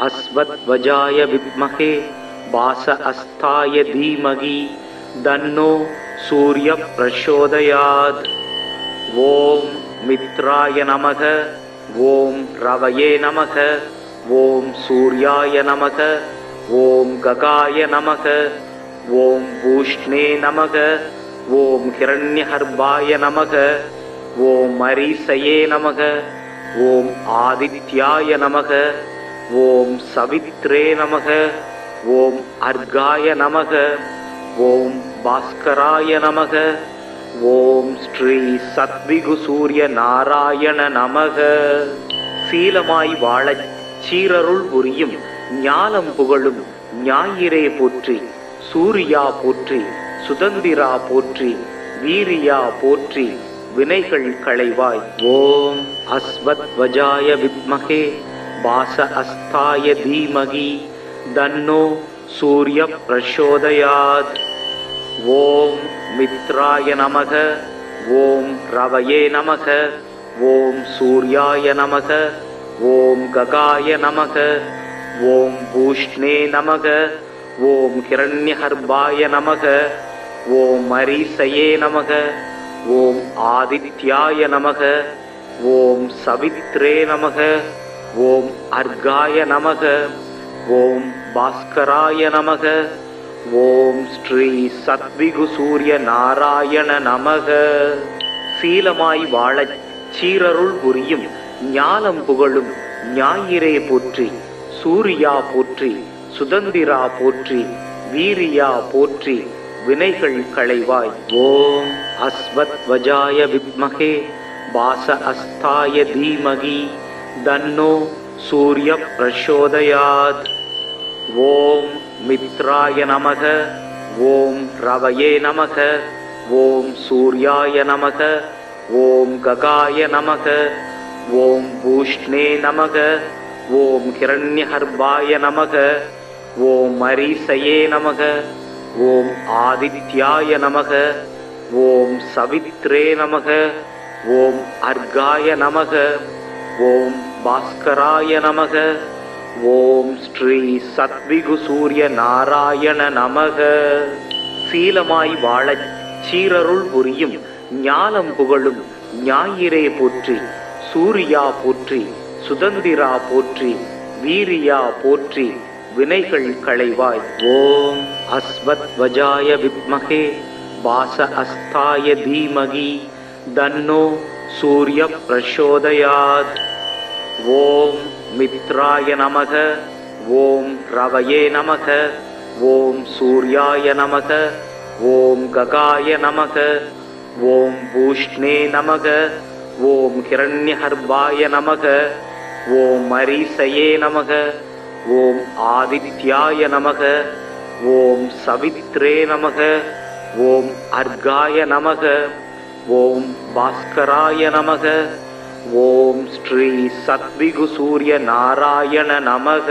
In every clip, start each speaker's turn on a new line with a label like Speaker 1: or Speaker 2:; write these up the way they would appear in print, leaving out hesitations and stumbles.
Speaker 1: अस्वत्वजाय विद्महे वास अस्ताय धीमहि तन्नो सूर्यः प्रचोदयात्। ओम मित्राय नमः। ओम रवये नमः। ओम सूर्याय नमः। ओम गगाय नमः। ओम पूष्णे नमः। ओम हिरण्यगर्भाय नमः। ओम मरीसये नमः। ओम आदित्याय नमः। ओम सवित्रे नमः। ओम अर्घाय नमः। ओम भास्कराय नमः। ओम श्री सत्विगु सूर्य नारायण नमः। சீலமாய் வாழச் சீரருள் புரியும் ஞானம் புகழும் ஞாயிறே போற்றி, சூரியா போற்றி, சுதந்திரா போற்றி, வீரியா போற்றி, வினைகள் களைவாய். ஓம் அஸ்வத்வஜாய வித்மகே வாச அஸ்தாய தீமகி தன்னோ சூரிய பிரச்சோதயாத். ஓம் மித்ராய நமக. ஓம் ரவயே நமக. ஓம் சூர்யாய நமக. ஓம் ககாய நமக. ஓம் பூஷ்ணே நமக. ஓம் ஹிரண்யகர்பாய நமக. ஓம் மரீசயே நமக. ஓம் ஆதித்யாய நமக. ஓம் சவித்ரே நமக. ஓம் அர்காய நமக. ஓம் பாஸ்கராய நமக. ஓம் ஸ்ரீ சத்விகு சூரிய நாராயண நமக. சீலமாய் வாழச் சீரருள் புரியும் ஞானம் புகழும் ஞாயிறே போற்றி, சூரியா போற்றி, சுதந்திரா போற்றி, வீரியா போற்றி, வினைகள் களைவாய். ஓம் அஸ்வத்வஜாய வித்மகே வாச அஸ்தாய தீமகி தன்னோ சூரிய பிரச்சோதயாத். ஓம் மித்ராய நமக. ஓம் ரவயே நமக. ஓம் சூர்யாய நமக. ஓம் ககாய நமக. ஓம் பூஷ்ணே நமக. ஓம் ஹிரண்யகர்பாய நமக. ஓம் மரீசயே நமக. ஓம் ஆதித்யாய நமக. ஓம் சவித்ரே நமக. ஓம் அர்காய நமக. ஓம் பாஸ்கராய நமக. ஓம் ஸ்ரீ சத்விகு சூரிய நாராயண நமக. சீலமாய் வாழச் சீரருள் புரியும் ஞானம் புகழும் ஞாயிறே போற்றி, சூரியா போற்றி, சுதந்திரா போற்றி, வீரியா போற்றி, வினைகள் களைவாய். ஓம் அஸ்வத்வஜாய வித்மகே வாச அஸ்தாய தீமகி தன்னோ சூரிய பிரச்சோதயாத். ஓம் மித்ராய நமக. ஓம் ரவயே நமக. ஓம் சூர்யாய நமக. ஓம் ககாய நமக. ஓம் பூஷ்ணே நமக. ஓம் ஹிரண்யகர்பாய நமக. ஓம் மரீசயே நமக. ஓம் ஆதித்யாய நமக. ஓம் சவித்ரே நமக. ஓம் அர்காய நமக. ஓம் பாஸ்கராய நமக. ஓம் ஸ்ரீ சத்விகு சூரிய நாராயண நமக.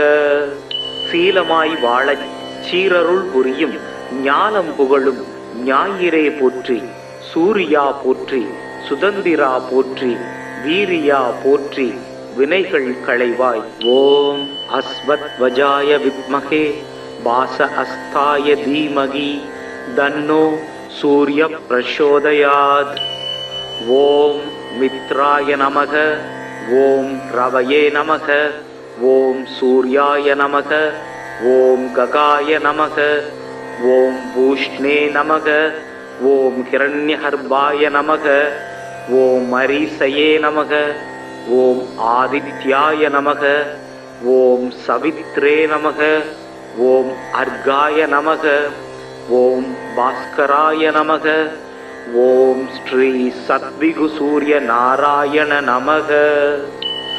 Speaker 1: சீலமாய் வாழச் சீரருள் புரியும் ஞானம் புகழும் ஞாயிறே போற்றி, சூரியா போற்றி, சுதந்திரா போற்றி, வீரியா போற்றி, வினைகள் களைவாய். ஓம் அஸ்வத்வஜாய வித்மகே வாச அஸ்தாய தீமகி தன்னோ சூரிய பிரச்சோதயாத். ஓம் மித்ராய நமக. ஓம் ரவயே நமக. ஓம் சூர்யாய நமக. ஓம் ககாய நமக. ஓம் பூஷ்ணே நமக. ஓம் ஹிரண்யகர்பாய நமக. ஓம் மரீசயே நமக. ஓம் ஆதித்யாய நமக. ஓம் சவித்ரே நமக. ஓம் அர்காய நமக. ஓம் பாஸ்கராய நமக. ஓம் ஸ்ரீ சத்விகு சூரிய நாராயண நமக.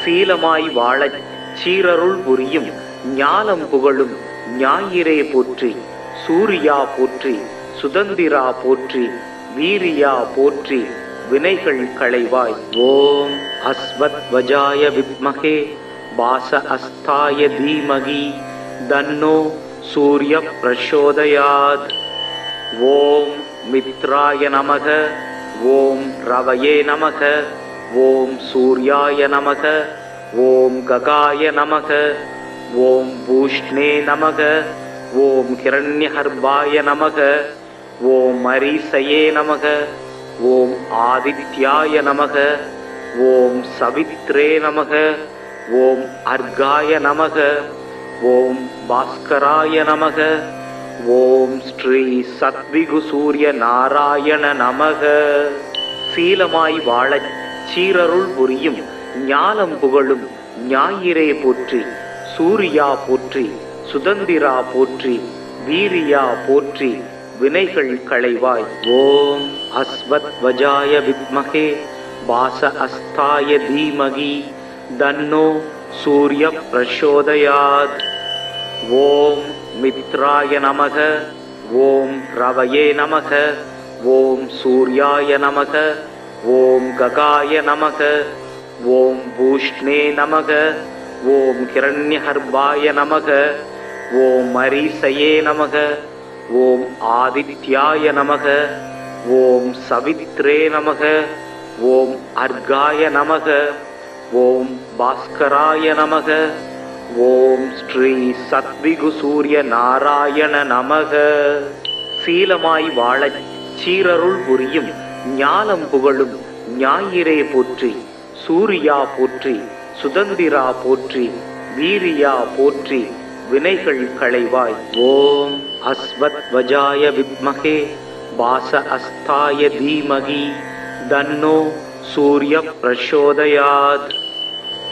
Speaker 1: சீலமாய் வாழச் சீரருள் புரியும் ஞானம் புகழும் ஞாயிறே போற்றி, சூரியா போற்றி, சுதந்திரா போற்றி, வீரியா போற்றி, வினைகள் களைவாய். ஓம் அஸ்வத்வஜாய வித்மகே வாச அஸ்தாய தீமகி தன்னோ சூரிய பிரச்சோதயாத். ஓம் மித்ராய நமக. ஓம் ரவயே நமக. ஓம் சூர்யாய நமக. ஓம் ககாய நமக. ஓம் பூஷ்ணே நமக. ஓம் ஹிரண்யகர்பாய நமக. ஓம் மரீசயே நமக. ஓம் ஆதித்யாய நமக. ஓம் சவித்ரே நமக. ஓம் அர்காய நமக. ஓம் பாஸ்கராய நமக. ஓம் ஸ்ரீ சத்விகு சூரிய நாராயண நமக. சீலமாய் வாழச் சீரருள் புரியும் ஞானம் புகழும் ஞாயிறே போற்றி. சூரியா போற்றி. சுதந்திரா போற்றி. வீரியா போற்றி. வினைகள் களைவாய். ஓம் அஸ்வத்வஜாய வித்மகே வாச அஸ்தாய தீமகி தன்னோ சூரிய பிரசோதயாத். ஓம் மித்ராய நமக. ஓம் ரவயே நமக. ஓம் சூர்யாய நமக. ஓம் ககாய நமக. ஓம் பூஷ்ணே நமக. ஓம் ஹிரண்யகர்பாய நமக. ஓம் மரீசயே நமக. ஓம் ஆதித்யாய நமக. ஓம் சவித்ரே நமக. ஓம் அர்காய நமக. ஓம் பாஸ்கராய நமக. ஓம் ஸ்ரீ சத்விகு சூரிய நாராயண நமக. சீலமாய் வாழச் சீரருள் புரியும் ஞானம் புகழும் ஞாயிறே போற்றி. சூரியா போற்றி. சுதந்திரா போற்றி. வீரியா போற்றி. வினைகள் களைவாய். ஓம் அஸ்வத்வஜாய வித்மகே வாச அஸ்தாய தீமகி தன்னோ சூரிய பிரசோதயாத்.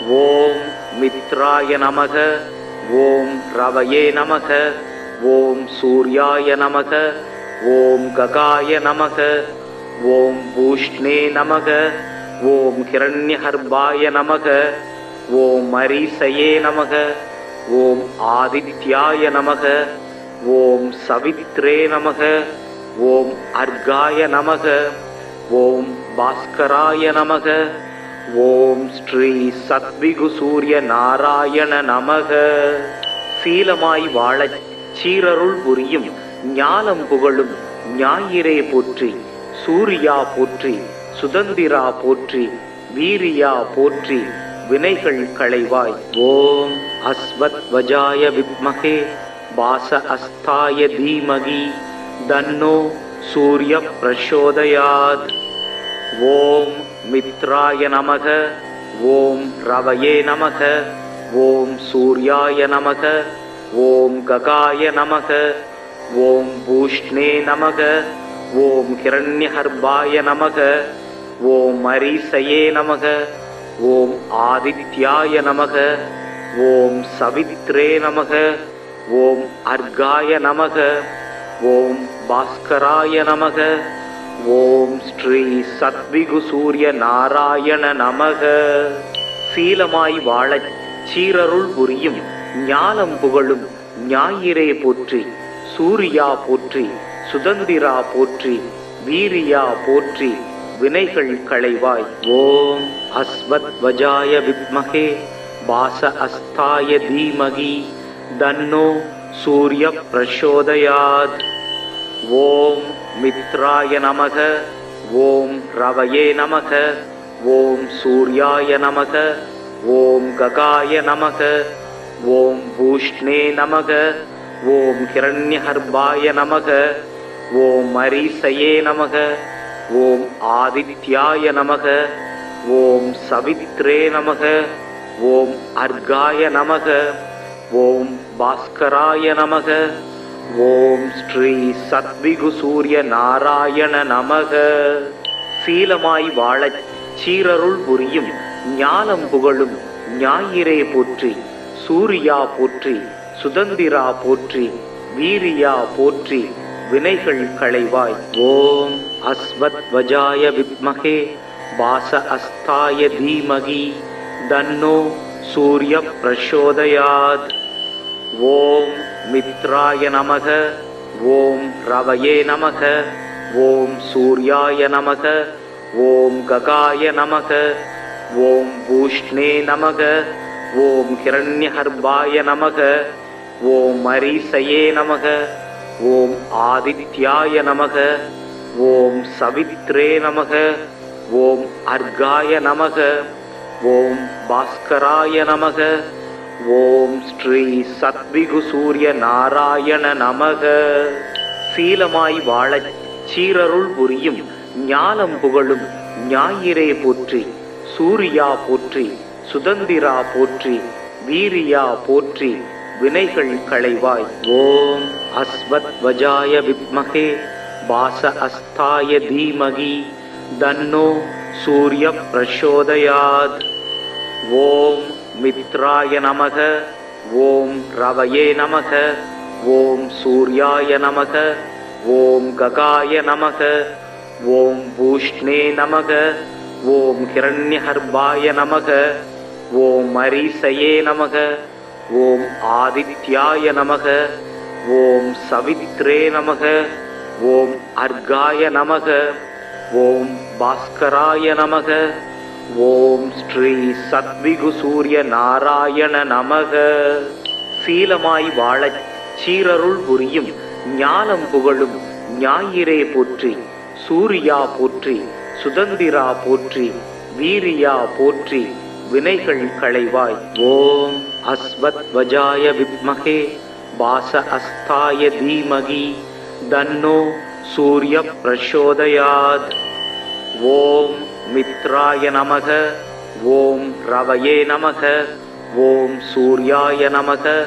Speaker 1: ஓம் மித்ராய நமக. ஓம் ரவயே நமக. ஓம் சூர்யாய நமக. ஓம் ககாய நமக. ஓம் பூஷ்ணே நமக. ஓம் ஹிரண்யகர்பாய நமக. ஓம் மரீசயே நமக. ஓம் ஆதித்யாய நமக. ஓம் சவித்ரே நமக. ஓம் அர்காய நமக. ஓம் பாஸ்கராய நமக. ஓம் ஸ்ரீ சத்விகு சூரிய நாராயண நமக. சீலமாய் வாழச் சீரருள் புரியும் ஞானம் புகழும் ஞாயிறே போற்றி. சூரியா போற்றி. சுதந்திரா போற்றி. வீரியா போற்றி. வினைகள் களைவாய். ஓம் அஸ்வத்வஜாய வித்மகே வாச அஸ்தாய தீமகி தன்னோ சூரிய பிரசோதயாத். ஓம் மித்ராய நமக. ஓம் ரவயே நமக. ஓம் சூர்யாய நமக. ஓம் ககாய நமக. ஓம் பூஷ்ணே நமக. ஓம் ஹிரண்யகர்பாய நமக. ஓம் மரீசயே நமக. ஓம் ஆதித்யாய நமக. ஓம் சவித்ரே நமக. ஓம் அர்காய நமக. ஓம் பாஸ்கராய நமக. ஓம் ஸ்ரீ சத்விகு சூரிய நாராயண நமக. சீலமாய் வாழச் சீரருள் புரியும் ஞானம் புகழும் ஞாயிறே போற்றி. சூரியா போற்றி. சுதந்திரா போற்றி. வீரியா போற்றி. வினைகள் களைவாய். ஓம் அஸ்வத்வஜாய வித்மகே வாச அஸ்தாய தீமகி தன்னோ சூரிய பிரசோதயாத். ஓம் மித்ராய நமக. ஓம் ரவயே நமக. ஓம் சூர்யாய நமக. ஓம் ககாய நமக. ஓம் பூஷ்ணே நமக. ஓம் ஹிரண்யகர்பாய நமக. ஓம் மரீசயே நமக. ஓம் ஆதித்யாய நமக. ஓம் சவித்ரே நமக. ஓம் அர்காய நமக. ஓம் பாஸ்கராய நமக. ஓம் ஸ்ரீ சத்விகு சூரிய நாராயண நமக. சீலமாய் வாழச் சீரருள் புரியும் ஞானம் புகழும் ஞாயிறே போற்றி. சூரியா போற்றி. சுதந்திரா போற்றி. வீரியா போற்றி. வினைகள் களைவாய். ஓம் அஸ்வத்வஜாய வித்மகே வாச அஸ்தாய தீமகி தன்னோ சூரிய பிரசோதயாத். ஓம் மித்ராய நமக. ஓம் ரவயே நமக. ஓம் சூர்யாய நமக. ஓம் ககாய நமக. ஓம் பூஷ்ணே நமக. ஓம் ஹிரண்யகர்பாய நமக. ஓம் மரீசயே நமக. ஓம் ஆதித்யாய நமக. ஓம் சவித்ரே நமக. ஓம் அர்காய நமக. ஓம் பாஸ்கராய நமக. ஓம் ஸ்ரீ சத்விகு சூரிய நாராயண நமக. சீலமாய் வாழச் சீரருள் புரியும் ஞானம் புகழும் ஞாயிறே போற்றி, சூரியா போற்றி, சுதந்திரா போற்றி, வீரியா போற்றி, வினைகள் களைவாய். ஓம் அஸ்வத்வஜாய வித்மகே வாச அஸ்தாய தீமகி தன்னோ சூரிய பிரசோதயாத். ஓம் மித்ராய நமக. ஓம் ரவயே நமக. ஓம் சூர்யாய நமக. ஓம் ககாய நமக. ஓம் பூஷ்ணே நமக. ஓம் ஹிரண்யஹர்பாய நமக. ஓம் மரீசயே நமக. ஓம் ஆதித்யாய நமக. ஓம் சவித்ரே நமக. ஓம் அர்காய நமக. ஓம் பாஸ்கராய நமக. ஓம் ஸ்ரீ சத்விகு சூரிய நாராயண நமக. சீலமாய் வாழச் சீரருள் புரியும் ஞானம் புகழும் ஞாயிறே போற்றி, சூரியா போற்றி, சுதந்திரா போற்றி, வீரியா போற்றி, வினைகள் களைவாய். ஓம் அஸ்வத்வஜாய வித்மகே வாச அஸ்தாய தீமகி தன்னோ சூரிய பிரசோதயாத். ஓம் மித்ராய நமக. ஓம் ரவயே நமக. ஓம் சூர்யாய நமக.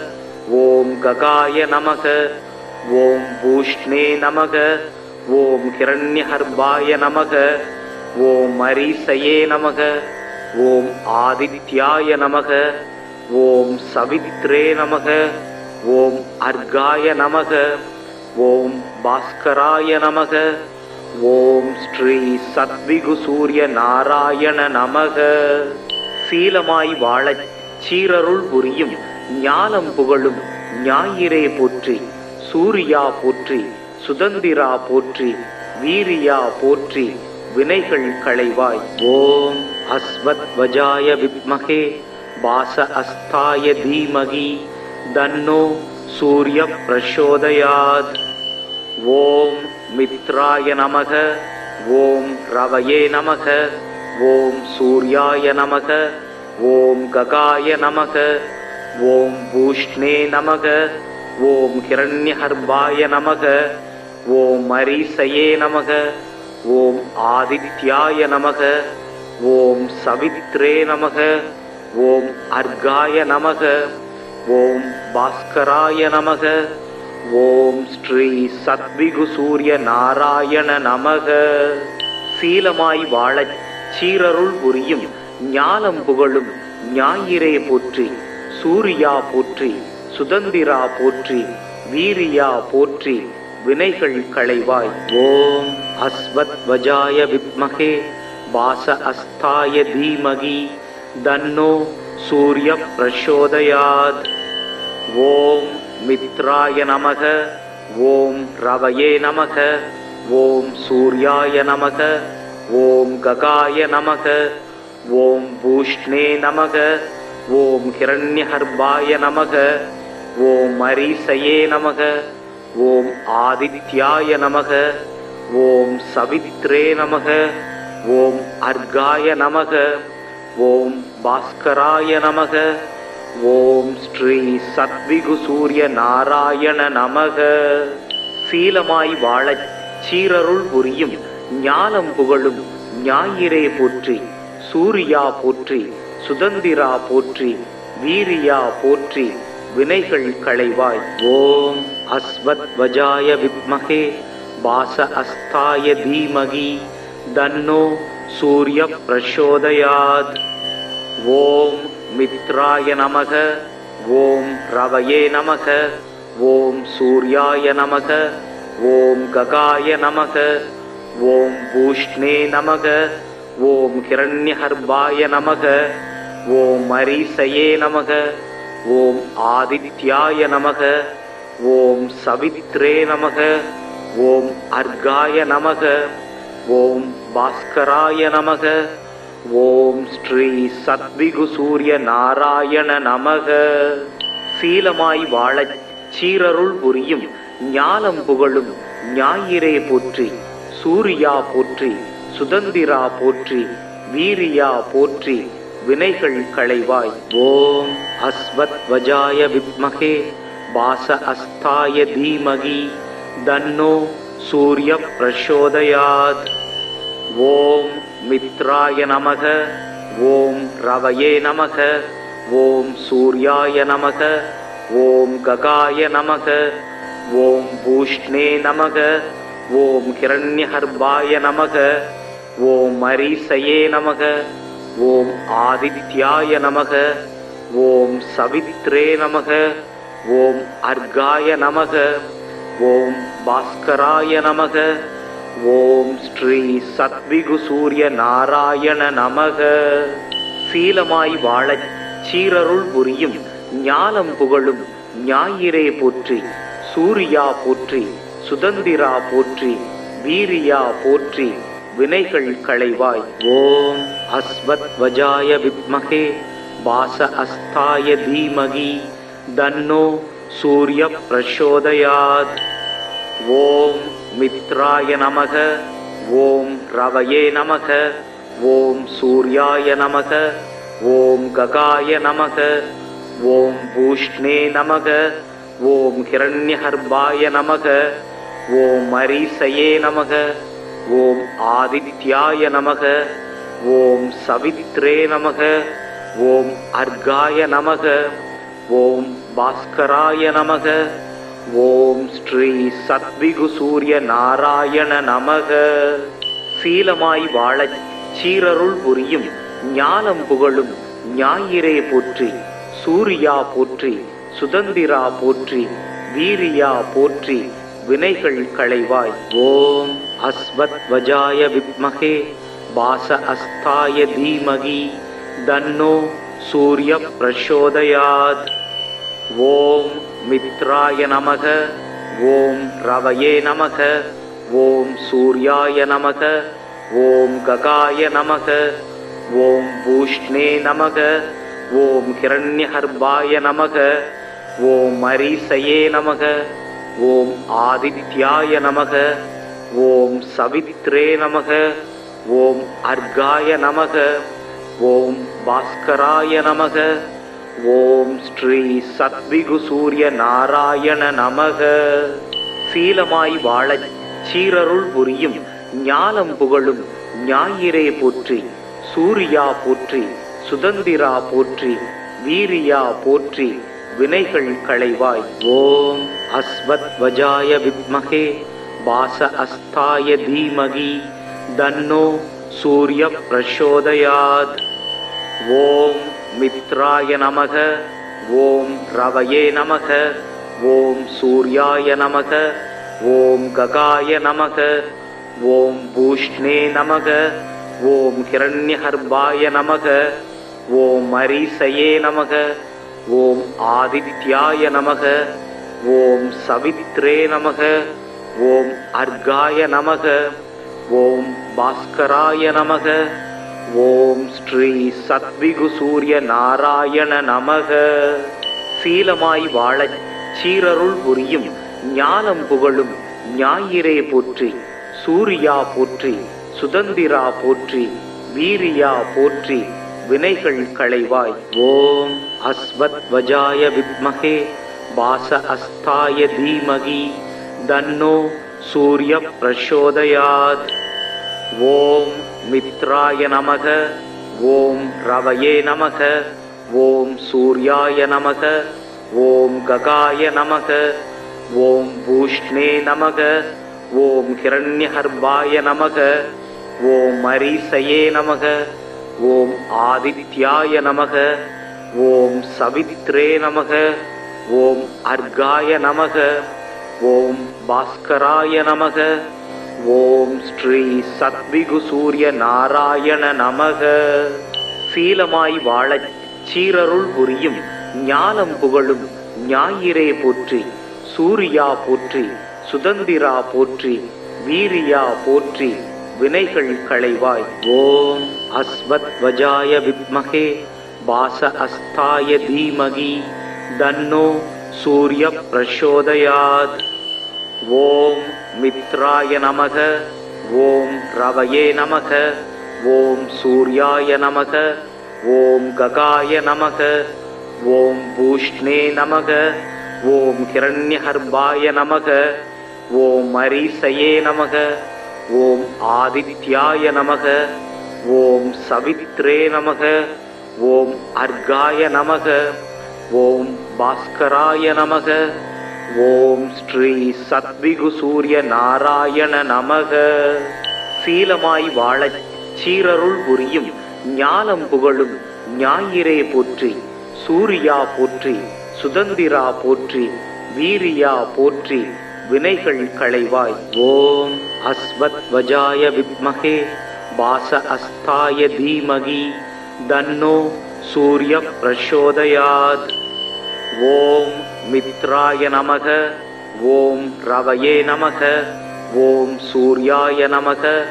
Speaker 1: ஓம் ககாய நமக. ஓம் பூஷ்ணே நமக. ஓம் ஹிரண்யஹர்பாய நமக. ஓம் மரீசயே நமக. ஓம் ஆதித்யாய நமக. ஓம் சவித்ரே நமக. ஓம் அர்காய நமக. ஓம் பாஸ்கராய நமக. ஓம் ஸ்ரீ சத்விகு சூரிய நாராயண நமக. சீலமாய் வாழச் சீரருள் புரியும் ஞானம் புகழும் ஞாயிறே போற்றி, சூரியா போற்றி, சுதந்திரா போற்றி, வீரியா போற்றி, வினைகள் களைவாய். ஓம் அஸ்வத்வஜாய வித்மகே வாச அஸ்தாய தீமகி தன்னோ சூரிய பிரசோதயாத். ஓம் மித்ராய நமக. ஓம் ரவயே நமக. ஓம் சூர்யாய நமக. ஓம் ககாய நமக. ஓம் பூஷ்ணே நமக. ஓம் ஹிரண்யஹர்பாய நமக. ஓம் மரீசயே நமக. ஓம் ஆதித்யாய நமக. ஓம் சவித்ரே நமக. ஓம் அர்காய நமக. ஓம் பாஸ்கராய நமக. ஓம் ஸ்ரீ சத்விகு சூரிய நாராயண நமக. சீலமாய் வாழச் சீரருள் புரியும் ஞானம் புகழும் ஞாயிறே போற்றி, சூரியா போற்றி, சுதந்திரா போற்றி, வீரியா போற்றி, வினைகள் களைவாய். ஓம் அஸ்வத்வஜாய வித்மகே வாச அஸ்தாய தீமகி தன்னோ சூரிய பிரசோதயாத். ஓம் மித்ராய நமக. ஓம் ரவயே நமக. ஓம் சூர்யாய நமக. ஓம் ககாய நமக. ஓம் பூஷ்ணே நமக. ஓம் ஹிரண்யஹர்பாய நமக. ஓம் மரீசயே நமக. ஓம் ஆதித்யாய நமக. ஓம் சவித்ரே நமக. ஓம் அர்காய நமக. ஓம் பாஸ்கராய நமக. ஓம் ஸ்ரீ சத்விகு சூரிய நாராயண நமக. சீலமாய் வாழச் சீரருள் புரியும் ஞானம் புகழும் ஞாயிறே போற்றி, சூரியா போற்றி, சுதந்திரா போற்றி, வீரியா போற்றி, வினைகள் களைவாய். ஓம் அஸ்வத்வஜாய வித்மகே வாச அஸ்தாய தீமகி தன்னோ சூரிய பிரசோதயாத். ஓம் மித்ராய நமக. ஓம் ரவயே நமக. ஓம் சூர்யாய நமக. ஓம் ககாய நமக. ஓம் பூஷ்ணே நமக. ஓம் ஹிரண்யஹர்பாய நமக. ஓம் மரீசயே நமக. ஓம் ஆதித்யாய நமக. ஓம் சவித்ரே நமக. ஓம் அர்காய நமக. ஓம் பாஸ்கராய நமக. ஓம் ஸ்ரீ சத்விகு சூரிய நாராயண நமக. சீலமாய் வாழச் சீரருள் புரியும் ஞானம் புகழும் ஞாயிறே போற்றி, சூரியா போற்றி, சுதந்திரா போற்றி, வீரியா போற்றி, வினைகள் களைவாய். ஓம் அஸ்வத்வஜாய வித்மகே வாச அஸ்தாய தீமகி தன்னோ சூரிய பிரசோதயாத். ஓம் மித்ராய நமக. ஓம் ரவயே நமக. ஓம் சூர்யாய நமக. ஓம் ககாய நமக. ஓம் பூஷ்ணே நமக. ஓம் ஹிரண்யஹர்பாய நமக. ஓம் மரீசயே நமக. ஓம் ஆதித்யாய நமக. ஓம் சவித்ரே நமக. ஓம் அர்காய நமக. ஓம் பாஸ்கராய நமக. ஓம் ஸ்ரீ சத்விகு சூரிய நாராயண நமக. சீலமாய் வாழச் சீரருள் புரியும் ஞானம் புகழும் ஞாயிறே போற்றி. சூரியா போற்றி. சுதந்திரா போற்றி. வீரியா போற்றி. வினைகள் களைவாய். ஓம் அஸ்வத்வஜாய வித்மகே வாச அஸ்தாய தீமகி தன்னோ சூரிய பிரசோதயாத். ஓம் மித்ராய நமக. ஓம் ரவயே நமக. ஓம் சூர்யாய நமக. ஓம் ககாய நமக. ஓம் பூஷ்ணே நமக. ஓம் ஹிரண்யஹர்பாய நமக. ஓம் மரீசயே நமக. ஓம் ஆதித்யாய நமக. ஓம் சவித்ரே நமக. ஓம் அர்காய நமக. ஓம் பாஸ்கராய நமக. ஓம் ஸ்ரீ சத்விகு சூரிய நாராயண நமக. சீலமாய் வாழச் சீரருள் புரியும் ஞானம் புகழும் ஞாயிறே போற்றி. சூரியா போற்றி. சுதந்திரா போற்றி. வீரியா போற்றி. வினைகள் களைவாய். ஓம் அஸ்வத்வஜாய வித்மகே வாச அஸ்தாய தீமகி தன்னோ சூரிய பிரசோதயாத். ஓம் மித்ராய நமக. ஓம் ரவயே நமக. ஓம் சூர்யாய நமக. ஓம் ககாய நமக. ஓம் பூஷ்ணே நமக. ஓம் ஹிரண்யஹர்பாய நமக. ஓம் மரீசயே நமக. ஓம் ஆதித்யாய நமக. ஓம் சவித்ரே நமக. ஓம் அர்காய நமக. ஓம் பாஸ்கராய நமக. ஓம் ஸ்ரீ சத்விகு சூரிய நாராயண நமக. சீலமாய் வாழச் சீரருள் புரியும் ஞானம் புகழும் ஞாயிறே போற்றி. சூரியா போற்றி. சுதந்திரா போற்றி. வீரியா போற்றி. வினைகள் களைவாய். ஓம் அஸ்வத்வஜாய வித்மகே வாச அஸ்தாய தீமகி தன்னோ சூரிய பிரசோதயாத். ஓம் மித்ராய நமக. ஓம் ரவயே நமக. ஓம் சூர்யாய நமக. ஓம் ககாய நமக. ஓம் பூஷ்ணே நமக. ஓம் ஹிரண்யஹர்பாய நமக. ஓம் மரீசயே நமக. ஓம் ஆதித்யாய நமக. ஓம் சவித்ரே நமக. ஓம் அர்காய நமக. ஓம் பாஸ்கராய நமக. ஓம் ஸ்ரீ சத்விகு சூரிய நாராயண நமக. சீலமாய் வாழச் சீரருள் புரியும் ஞானம் புகழும் ஞாயிறே போற்றி. சூரியா போற்றி. சுதந்திரா போற்றி. வீரியா போற்றி. வினைகள் களைவாய். ஓம் அஸ்வத்வஜாய வித்மகே வாச அஸ்தாய தீமகி தன்னோ சூரிய பிரசோதயாத். ஓம் மித்ராய நமக. ஓம் ரவயே நமக. ஓம் சூர்யாய நமக. ஓம் ககாய நமக. ஓம் பூஷ்ணே நமக. ஓம் ஹிரண்யஹர்பாய நமக. ஓம் மரீசயே நமக. ஓம் ஆதித்யாய நமக. ஓம் சவித்ரே நமக. ஓம் அர்காய நமக. ஓம் பாஸ்கராய நமக. ஓம் ஸ்ரீ சத்விகு சூரிய நாராயண நமக. சீலமாய் வாழச் சீரருள் புரியும் ஞானம் புகழும் ஞாயிறே போற்றி. சூரியா போற்றி. சுதந்திரா போற்றி. வீரியா போற்றி. வினைகள் களைவாய். ஓம் அஸ்வத்வஜாய வித்மகே வாச அஸ்தாய தீமகி தன்னோ சூரிய பிரசோதயாத். ஓம் மித்ராய நமக. ஓம் ரவயே நமக. ஓம் சூர்யாய நமக. ஓம் ககாய நமக. ஓம் பூஷ்ணே நமக. ஓம் ஹிரண்யகர்பாய நமக. ஓம் மரீசயே நமக. ஓம் ஆதித்யாய நமக. ஓம் சவித்ரே நமக. ஓம் அர்காய நமக. ஓம் பாஸ்கராய நமக. ஓம் ஸ்ரீ சத்விகு சூரிய நாராயண நமக. சீலமாய் வாழச் சீரருள் புரியும் ஞானம் புகழும் ஞாயிறே போற்றி. சூரியா போற்றி. சுதந்திரா போற்றி. வீரியா போற்றி. வினைகள் களைவாய். ஓம் அஸ்வத்வஜாய வித்மகே வாச அஸ்தாய தீமகி தன்னோ சூரிய பிரசோதயாத். ஓம் மித்ராய நமக. ஓம் ரவயே நமக. ஓம் சூர்யாய நமக.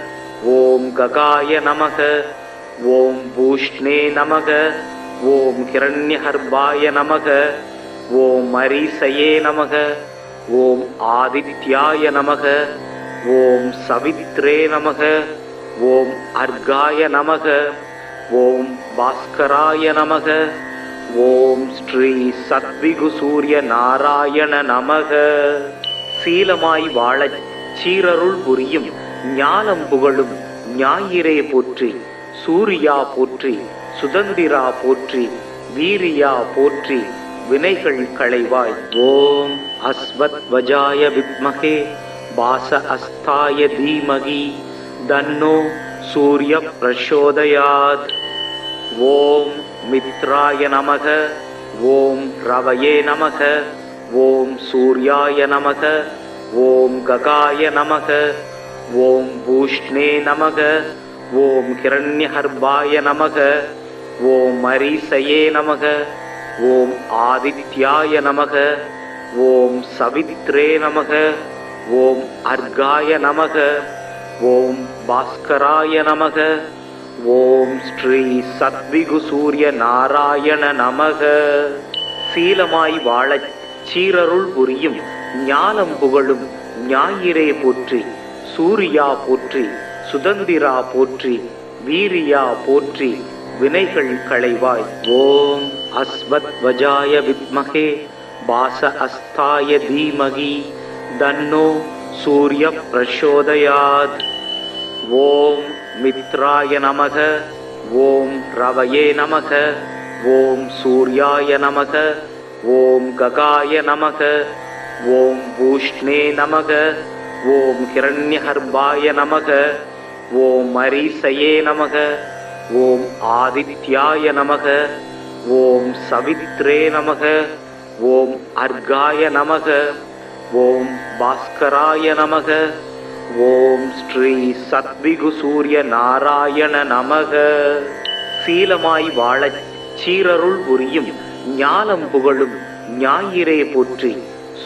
Speaker 1: ஓம் ககாய நமக. ஓம் பூஷ்ணே நமக. ஓம் ஹிரண்யகர்பாய நமக. ஓம் மரீசயே நமக. ஓம் ஆதித்யாய நமக. ஓம் சவித்ரே நமக. ஓம் அர்காய நமக. ஓம் பாஸ்கராய நமக. ஓம் ஸ்ரீ சத்விகு சூரிய நாராயண நமக. சீலமாய் வாழச் சீரருள் புரியும் ஞானம் புகழும் ஞாயிறே போற்றி. சூரியா போற்றி. சுதந்திரா போற்றி. வீரியா போற்றி. வினைகள் களைவாய். ஓம் அஸ்வத்வஜாய வித்மகே வாச அஸ்தாய தீமகி தன்னோ சூரிய பிரசோதயாத். ஓம் மித்ராய நமக. ஓம் ரவயே நமக. ஓம் சூர்யாய நமக. ஓம் ககாய நமக. ஓம் பூஷ்ணே நமக. ஓம் ஹிரண்யகர்பாய நமக. ஓம் மரீசயே நமக. ஓம் ஆதித்யாய நமக. ஓம் சவித்ரே நமக. ஓம் அர்காய நமக. ஓம் பாஸ்கராய நமக. ஓம் ஸ்ரீ சத்விகு சூரிய நாராயண நமக. சீலமாய் வாழச் சீரருள் புரியும் ஞானம் புகழும் ஞாயிறே போற்றி. சூரியா போற்றி. சுதந்திரா போற்றி. வீரியா போற்றி. வினைகள் களைவாய். ஓம் அஸ்வத்வஜாய வித்மகே வாச அஸ்தாய தீமகி தன்னோ சூரிய பிரசோதயாத். ஓம் மித்ராய நமக. ஓம் ரவயே நமக. ஓம் சூர்யாய நமக. ஓம் ககாய நமக. ஓம் பூஷ்ணே நமக. ஓம் ஹிரண்யகர்பாய நமக. ஓம் மரீசயே நமக. ஓம் ஆதித்யாய நமக. ஓம் சவித்ரே நமக. ஓம் அர்காய நமக. ஓம் பாஸ்கராய நமக. ஓம் ஸ்ரீ சத்விகு சூரிய நாராயண நமக. சீலமாய் வாழச் சீரருள் புரியும் ஞானம் புகழும் ஞாயிறே போற்றி.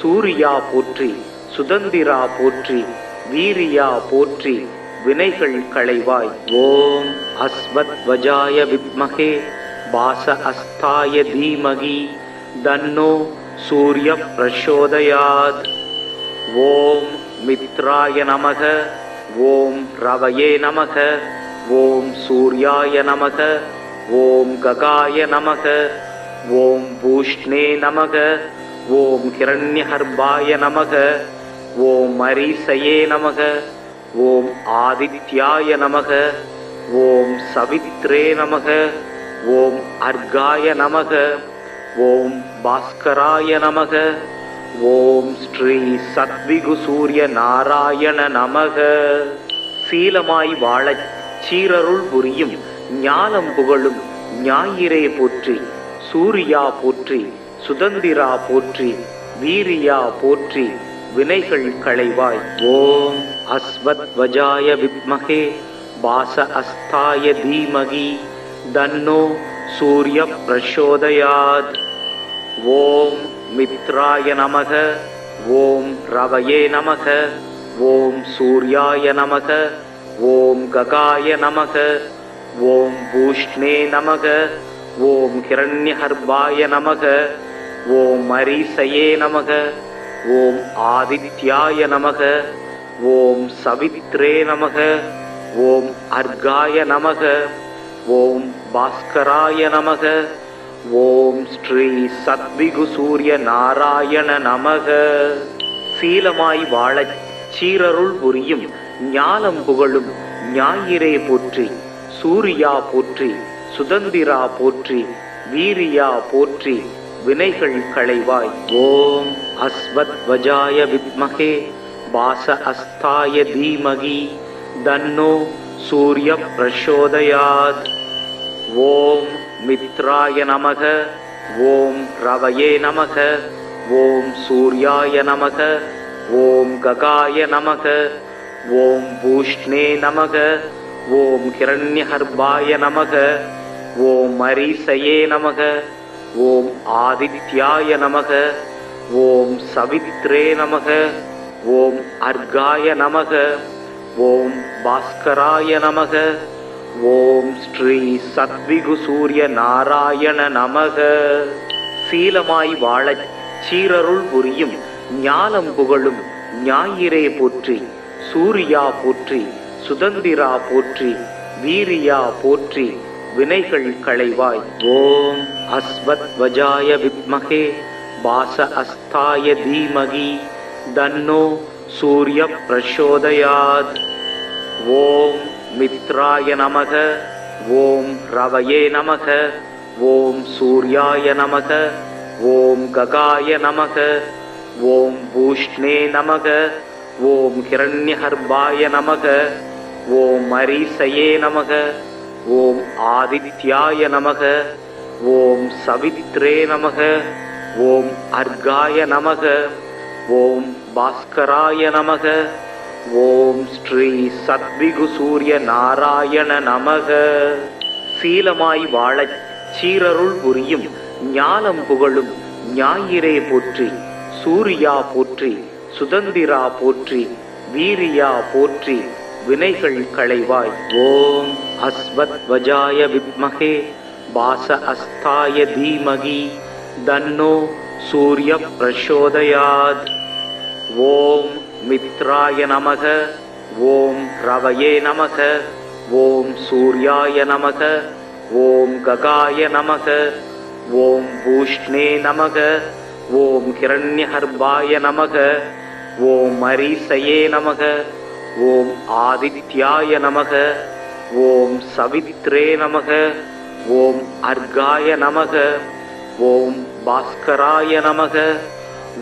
Speaker 1: சூரியா போற்றி. சுதந்திரா போற்றி. வீரியா போற்றி. வினைகள் களைவாய். ஓம் அஸ்வத்வஜாய வித்மகே வாச அஸ்தாய தீமகி தன்னோ சூரிய பிரசோதயாத். ஓம் மித்ராய நமக. ஓம் ரவயே நமக. ஓம் சூர்யாய நமக. ஓம் ககாய நமக. ஓம் பூஷ்ணே நமக. ஓம் ஹிரண்யகர்பாய நமக. ஓம் மரீசயே நமக. ஓம் ஆதித்யாய நமக. ஓம் சவித்ரே நமக. ஓம் அர்காய நமக. ஓம் பாஸ்கராய நமக. ஓம் ஸ்ரீ சத்விகு சூரிய நாராயண நமக. சீலமாய் வாழச் சீரருள் புரியும் ஞானம் புகழும் ஞாயிறே போற்றி. சூரியா போற்றி. சுதந்திரா போற்றி. வீரியா போற்றி. வினைகள் களைவாய். ஓம் அஸ்வத்வஜாய வித்மகே வாச அஸ்தாய தீமகி தன்னோ சூரிய பிரசோதயாத். ஓம் மித்ராய நமக. ஓம் ரவயே நமக. ஓம் சூர்யாய நமக. ஓம் ககாய நமக. ஓம் பூஷ்ணே நமக. ஓம் ஹிரண்யகர்பாய நமக. ஓம் மரீசயே நமக. ஓம் ஆதித்யாய நமக. ஓம் சவித்ரே நமக. ஓம் அர்காய நமக. ஓம் பாஸ்கராய நமக. ஓம் ஸ்ரீ சத்விகு சூரிய நாராயண நமக. சீலமாய் வாழச் சீரருள் புரியும் ஞானம் புகழும் ஞாயிறே போற்றி. சூரியா போற்றி, சுதந்திரா போற்றி, வீரியா போற்றி, வினைகள் களைவாய். ஓம் அஸ்வத்வஜாய வித்மகே வாச அஸ்தாய தீமகி தன்னோ சூரிய பிரசோதயாத். ஓம் மித்ராய நமக. ஓம் ரவயே நமக. ஓம் சூர்யாய நமக. ஓம் ககாய நமக. ஓம் பூஷ்ணே நமக. ஓம் ஹிரண்யஹர்பாய நமக. ஓம் மரீசயே நமக. ஓம் ஆதித்யாய நமக. ஓம் சவித்ரே நமக. ஓம் அர்காய நமக. ஓம் பாஸ்கராய நமக. ஓம் ஸ்ரீ சத்விகு சூரிய நாராயண நமக. சீலமாய் வாழச் சீரருள் புரியும் ஞானம் புகழும் ஞாயிறே போற்றி. சூரியா போற்றி, சுதந்திரா போற்றி, வீரியா போற்றி, வினைகள் களைவாய். ஓம் அஸ்வத்வஜாய வித்மகே வாச அஸ்தாய தீமகி தன்னோ சூரிய பிரசோதயாத். ஓம் மித்ராய நமக. ஓம் ரவயே நமக. ஓம் சூர்யாய நமக. ஓம் ககாய நமக. ஓம் பூஷ்ணே நமக. ஓம் ஹிரண்யஹர்பாய நமக. ஓம் மரீசயே நமக. ஓம் ஆதித்யாய நமக. ஓம் சவித்ரே நமக. ஓம் அர்காய நமக. ஓம் பாஸ்கராய நமக. ஓம் ஸ்ரீ சத்விகு சூரிய நாராயண நமக. சீலமாய் வாழச் சீரருள் புரியும் ஞானம் புகழும் ஞாயிறே போற்றி. சூரியா போற்றி, சுதந்திரா போற்றி, வீரியா போற்றி, வினைகள் களைவாய். ஓம் அஸ்வத்வஜாய வித்மகே வாச அஸ்தாய தீமகி தன்னோ சூரிய பிரசோதயாத். ஓம் மித்ராய நமக. ஓம் ரவயே நமக. ஓம் சூர்யாய நமக. ஓம் ககாய நமக. ஓம் பூஷ்ணே நமக. ஓம் ஹிரண்யஹர்பாய நமக. ஓம் மரீசயே நமக. ஓம் ஆதித்யாய நமக. ஓம் சவித்ரே நமக. ஓம் அர்காய நமக. ஓம் பாஸ்கராய நமக.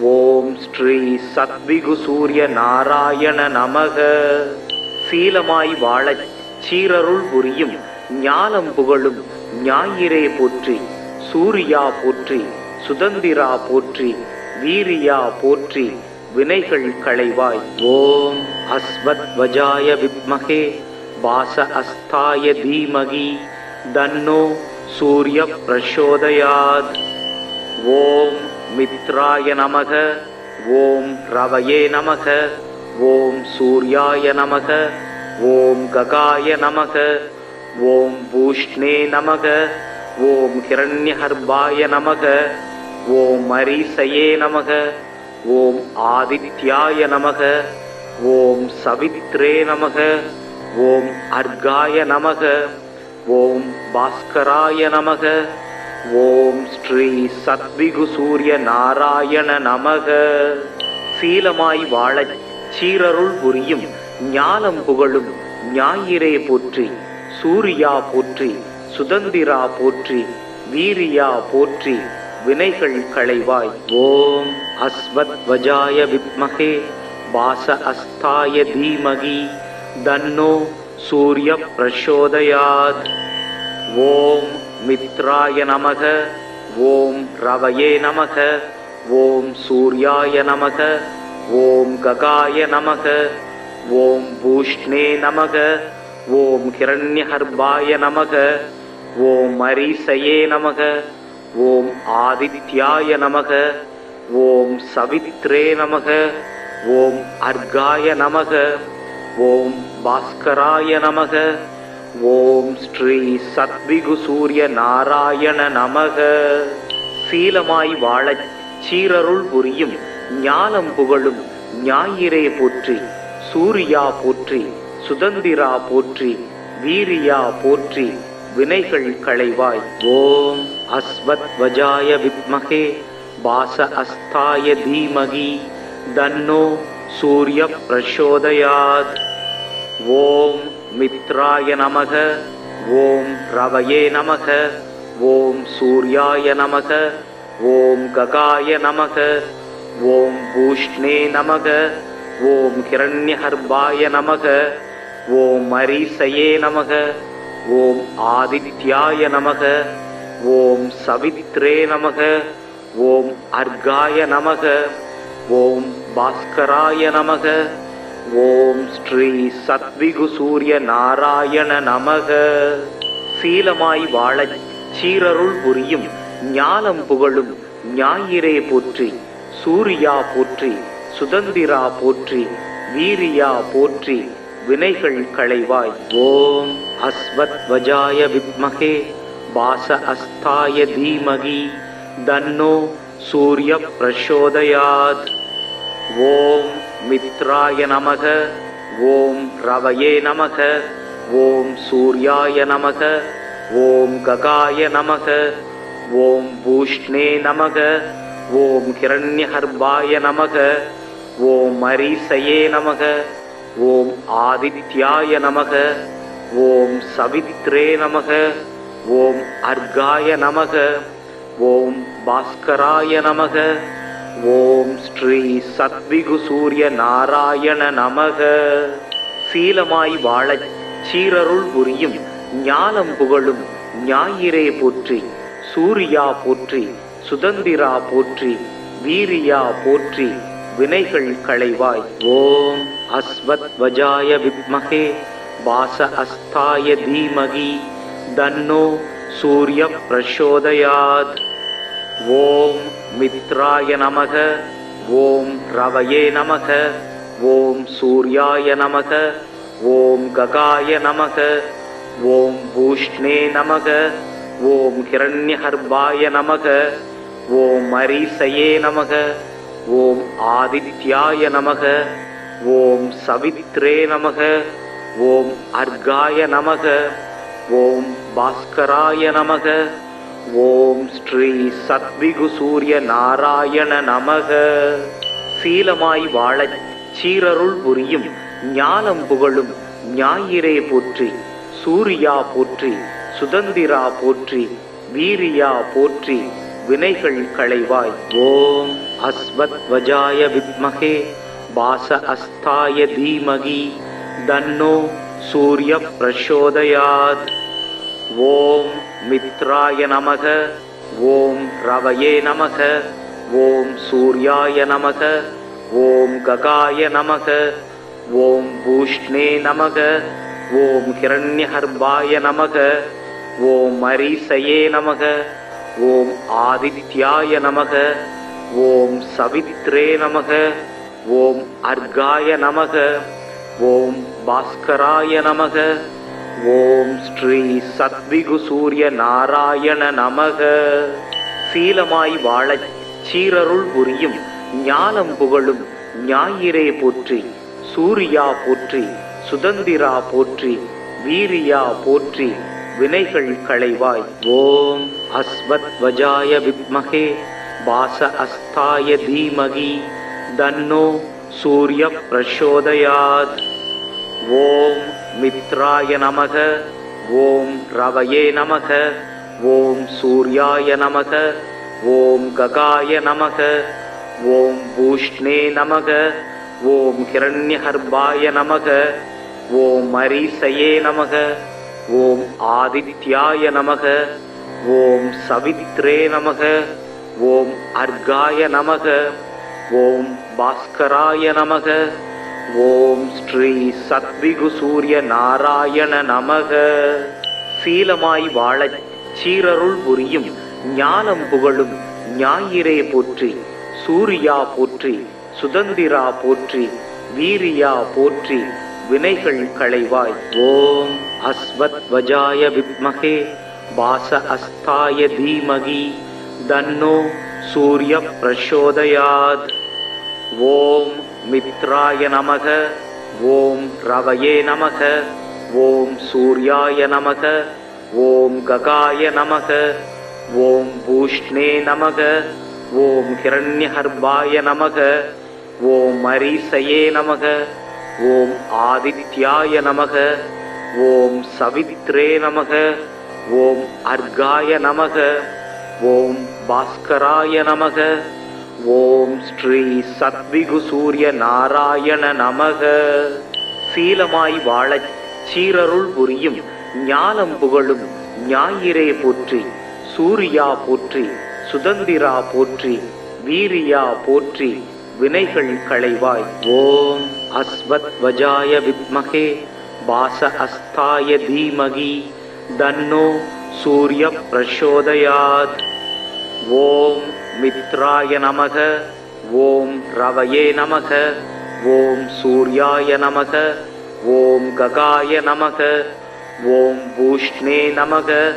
Speaker 1: ஓம் ஸ்ரீ சத்விகு சூரிய நாராயண நமக. சீலமாய் வாழச் சீரருள் புரியும் ஞானம் புகழும் ஞாயிறே போற்றி. சூரியா போற்றி, சுதந்திரா போற்றி, வீரியா போற்றி, வினைகள் களைவாய். ஓம் அஸ்வத்வஜாய வித்மகே வாச அஸ்தாய தீமகி தன்னோ சூரிய பிரசோதயாத். ஓம் மித்ராய நமக. ஓம் ரவயே நமக. ஓம் சூர்யாய நமக. ஓம் ககாய நமக. ஓம் பூஷ்ணே நமக. ஓம் ஹிரண்யஹர்பாய நமக. ஓம் மரீசயே நமக. ஓம் ஆதித்யாய நமக. ஓம் சவித்ரே நமக. ஓம் அர்காய நமக. ஓம் பாஸ்கராய நமக. ஓம் ஸ்ரீ சத்விகு சூரிய நாராயண நமக. சீலமாய் வாழச் சீரருள் புரியும் ஞானம் புகழும் ஞாயிறே போற்றி. சூரியா போற்றி, சுதந்திரா போற்றி, வீரியா போற்றி, வினைகள் களைவாய். ஓம் அஸ்வத்வஜாய வித்மகே வாச அஸ்தாய தீமகி தன்னோ சூரிய பிரசோதயாத். ஓம் மித்ராய நமக. ஓம் ரவயே நமக. ஓம் சூர்யாய நமக. ஓம் ககாய நமக. ஓம் பூஷ்ணே நமக. ஓம் ஹிரண்யஹர்பாய நமக. ஓம் மரீசயே நமக. ஓம் ஆதித்யாய நமக. ஓம் சவித்ரே நமக. ஓம் அர்காய நமக. ஓம் பாஸ்கராய நமக. ஓம் ஸ்ரீ சத்விகு சூரிய நாராயண நமக. சீலமாய் வாழச் சீரருள் புரியும் ஞானம் புகழும் ஞாயிறே போற்றி. சூரியா போற்றி, சுதந்திரா போற்றி, வீரியா போற்றி, வினைகள் களைவாய். ஓம் அஸ்வத்வஜாய வித்மகே வாச அஸ்தாய தீமகி தன்னோ சூரிய பிரசோதயாத். ஓம் மித்ராய நமக. ஓம் ரவயே நமக. ஓம் சூர்யாய நமக. ஓம் ககாய நமக. ஓம் பூஷ்ணே நமக. ஓம் ஹிரண்யஹர்பாய நமக. ஓம் மரீசயே நமக. ஓம் ஆதித்யாய நமக. ஓம் சவித்ரே நமக. ஓம் அர்காய நமக. ஓம் பாஸ்கராய நமக. ஓம் ஸ்ரீ சத்விகு சூரிய நாராயண நமக. சீலமாய் வாழச் சீரருள் புரியும் ஞாலம் புகழும் ஞாயிறே போற்றி. சூர்யா போற்றி. சுதந்திரா போற்றி. வீரியா போற்றி. வினைகள் களைவாய். ஓம் அஸ்வத்வஜாய வித்மகே வாச அஸ்தாய தீமகி தன்னோ சூரிய பிரசோதயாத். ஓம் மித்ராய நமக. ஓம் ரவயே நமக. ஓம் சூர்யாய நமக. ஓம் ககாய நமக. ஓம் பூஷ்ணே நமக. ஓம் ஹிரண்யஹர்பாய நமக. ஓம் மரீசயே நமக. ஓம் ஆதித்யாய நமக. ஓம் சவித்ரே நமக. ஓம் அர்காய நமக. ஓம் பாஸ்கராய நமக. ஓம் ஸ்ரீ சத்விகு சூரிய நாராயண நமக. சீலமாய் வாழச் சீரருள் புரியும் ஞாலம் புகழும் ஞாயிறே போற்றி. சூர்யா போற்றி. சுதந்திரா போற்றி. வீரியா போற்றி. வினைகள் களைவாய். ஓம் அஸ்வத்வஜாய வித்மகே வாச அஸ்தாய தீமகி தன்னோ சூரிய பிரசோதயாத். ஓம் மித்ராய நமக. ஓம் ரவயே நமக. ஓம் சூர்யாய நமக. ஓம் ககாய நமக. ஓம் பூஷ்ணே நமக. ஓம் ஹிரண்யஹர்பாய நமக. ஓம் மரீசயே நமக. ஓம் ஆதித்யாய நமக. ஓம் சவித்ரே நமக. ஓம் அர்காய நமக. ஓம் பாஸ்கராய நமக. ஓம் ஸ்ரீ சத்விகு சூரிய நாராயண நமக. சீலமாய் வாழச் சீரருள் புரியும் ஞாலம் புகழும் ஞாயிறே போற்றி. சூர்யா போற்றி. சுதந்திரா போற்றி. வீரியா போற்றி. வினைகள் களைவாய். ஓம் அஸ்வத்வஜாய வித்மகே வாச அஸ்தாய தீமகி தன்னோ சூரிய பிரசோதயாத். ஓம் மித்ராய நமக. ஓம் ரவயே நமக. ஓம் சூர்யாய நமக. ஓம் ககாய நமக. ஓம் பூஷ்ணே நமக. ஓம் ஹிரண்யஹர்பாய நமக. ஓம் மரீசயே நமக. ஓம் ஆதித்யாய நமக. ஓம் சவித்ரே நமக. ஓம் அர்காய நமக. ஓம் பாஸ்கராய நமக. ஓம் ஸ்ரீ சத்விகு சூரிய நாராயண நமக. சீலமாய் வாழச் சீரருள் புரியும் ஞாலம் புகழும் ஞாயிறே போற்றி. சூர்யா போற்றி. சுதந்திரா போற்றி. வீரியா போற்றி. வினைகள் களைவாய். ஓம் அஸ்வத்வஜாய வித்மகே வாச அஸ்தாய தீமகி தன்னோ சூரிய பிரசோதயாத். ஓம் மித்ராய நமக. ஓம் ரவயே நமக. ஓம் சூர்யாய நமக. ஓம் ககாய நமக. ஓம் பூஷ்ணே நமக. ஓம் ஹிரண்யஹர்பாய நமக. ஓம் மரீசயே நமக. ஓம் ஆதித்யாய நமக. ஓம் சவித்ரே நமக. ஓம் அர்காய நமக. ஓம் பாஸ்கராய நமக. ஓம் ஸ்ரீ சத்விகு சூரிய நாராயண நமக. சீலமாய் வாழச் சீரருள் புரியும் ஞாலம் புகழும் ஞாயிறே போற்றி. சூர்யா போற்றி. சுதந்திரா போற்றி. வீரியா போற்றி. வினைகள் களைவாய். ஓம் அஸ்வத்வஜாய வித்மகே வாச அஸ்தாய தீமகி தன்னோ சூரிய பிரசோதயாத். ஓம் மித்ராய நமக. ஓம் ரவயே நமக. ஓம் சூர்யாய நமக. ஓம் ககாய நமக. ஓம் பூஷ்ணே நமக. ஓம் ஹிரண்யகர்பாய நமக. ஓம் மரீசயே நமக. ஓம் ஆதித்யாய நமக. ஓம் சவித்ரே நமக. ஓம் அர்காய நமக. ஓம் பாஸ்கராய நமக. ஓம் ஸ்ரீ சத்விகு சூரிய நாராயண நமக. சீலமாய் வாழச் சீரருள் புரியும் ஞானம் புகழும் ஞாயிறே போற்றி. சூரியா போற்றி. சுதந்திரா போற்றி. வீரியா போற்றி. வினைகள் களைவாய். ஓம் அஸ்வத்வஜாய வித்மகே பாச அஸ்தாய தீமகி தன்னோ சூரிய பிரசோதயாத். ஓம் மித்ராய நமக. ஓம் ரவயே நமக. ஓம் சூர்யாய நமக. ஓம் ககாய நமக. ஓம் பூஷ்ணே நமக.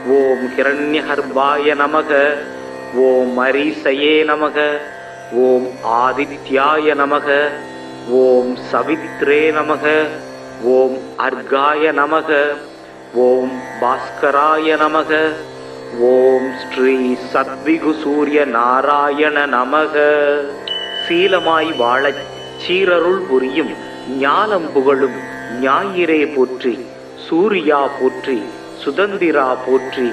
Speaker 1: ஓம் ஹிரண்யகர்பாய நமக. ஓம் மரீசயே நமக. ஓம் ஆதித்யாய நமக. ஓம் சவித்ரே நமக. ஓம் அர்காய நமக. ஓம் பாஸ்கராய நமக. ஓம் ஸ்ரீ சத்விகு சூரிய நாராயண நமக. சீலமாய் வாழச் சீரருள் புரியும் ஞானம் புகழும் ஞாயிறே போற்றி. சூரியா போற்றி. சுதந்திரா போற்றி.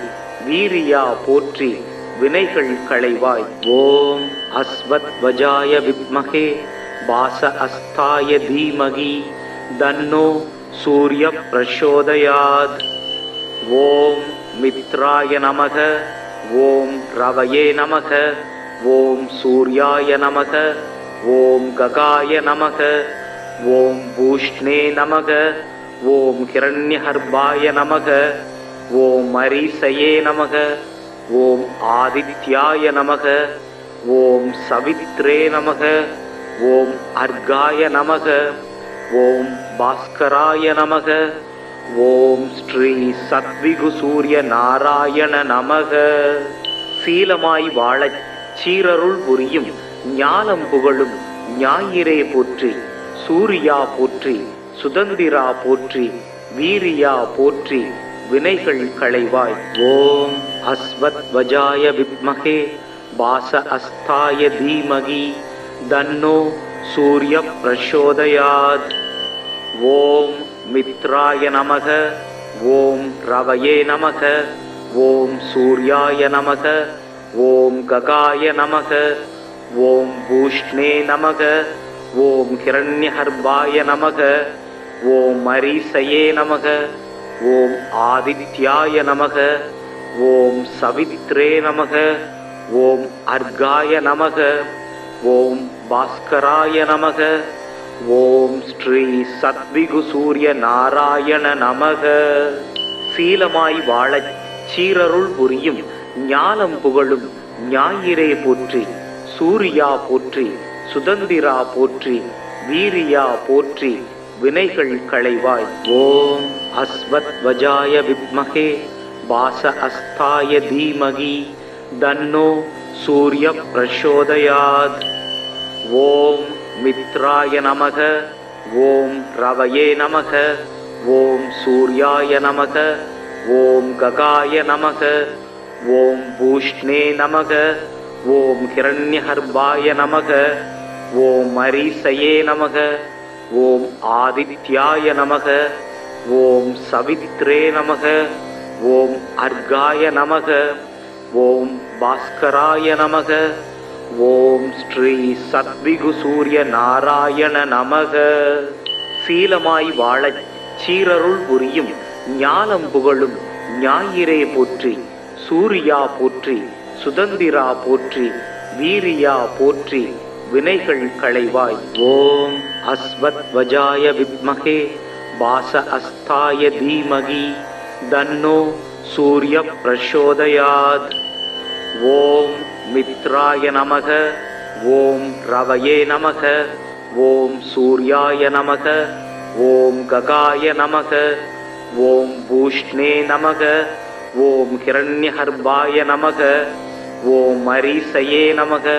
Speaker 1: வீரியா போற்றி. வினைகள் களைவாய். ஓம் அஸ்வத்வஜாய வித்மகே பாச அஸ்தாய தீமகி தன்னோ சூரிய பிரசோதயாத். ஓம் மித்ராய நமக. ஓம் ரவயே நமக. ஓம் சூர்யாய நமக. ஓம் ககாய நமக. ஓம் பூஷ்ணே நமக. ஓம் ஹிரண்யகர்பாய நமக. ஓம் மரீசயே நமக. ஓம் ஆதித்யாய நமக. ஓம் சவித்ரே நமக. ஓம் அர்காய நமக. ஓம் பாஸ்கராய நமக. ஓம் ஸ்ரீ சத்விகு சூரிய நாராயண நமக. சீலமாய் வாழச் சீரருள் புரியும் ஞானம் புகழும் ஞாயிறே போற்றி. சூரியா போற்றி. சுதந்திரா போற்றி. வீரியா போற்றி. வினைகள் களைவாய். ஓம் அஸ்வத்வஜாய வித்மகே பாச அஸ்தாய தீமகி தன்னோ சூரிய பிரசோதயாத். ஓம் மித்ராய நமக. ஓம் ரவயே நமக. ஓம் சூர்யாய நமக. ஓம் ககாய நமக. ஓம் பூஷ்ணே நமக. ஓம் ஹிரண்யகர்பாய நமக. ஓம் மரீசயே நமக. ஓம் ஆதித்யாய நமக. ஓம் சவித்ரே நமக. ஓம் அர்காய நமக. ஓம் பாஸ்கராய நமக. ஓம் ஸ்ரீ சத்விகு சூரிய நாராயண நமக. சீலமாய் வாழச் சீரருள் புரியும் ஞானம் புகழும் ஞாயிறே போற்றி. சூரியா போற்றி. சுதந்திரா போற்றி. வீரியா போற்றி. வினைகள் களைவாய். ஓம் அஸ்வத்வஜாய வித்மகே பாச அஸ்தாய தீமகி தன்னோ சூரிய பிரசோதயாத். ஓம் மித்ராய நமக. ஓம் ரவயே நமக. ஓம் சூர்யாய நமக. ஓம் ககாய நமக. ஓம் பூஷ்ணே நமக. ஓம் ஹிரண்யகர்பாய நமக. ஓம் மரீசயே நமக. ஓம் ஆதித்யாய நமக. ஓம் சவித்ரே நமக. ஓம் அர்காய நமக. ஓம் பாஸ்கராய நமக. ஓம் ஸ்ரீ சத்விகு சூரிய நாராயண நமக. சீலமாய் வாழச் சீரருள் புரியும் ஞானம் புகழும் ஞாயிறே போற்றி. சூரியா போற்றி. சுதந்திரா போற்றி. வீரியா போற்றி. வினைகள் களைவாய். ஓம் அஸ்வத்வஜாய வித்மகே பாச அஸ்தாய தீமகி தன்னோ சூரிய பிரசோதயாத். ஓம் மித்ராய நமக. ஓம் ரவயே நமக. ஓம் சூர்யாய நமக. ஓம் ககாய நமக. ஓம் பூஷ்ணே நமக. ஓம் ஹிரண்யகர்பாய நமக. ஓம் மரீசயே நமக.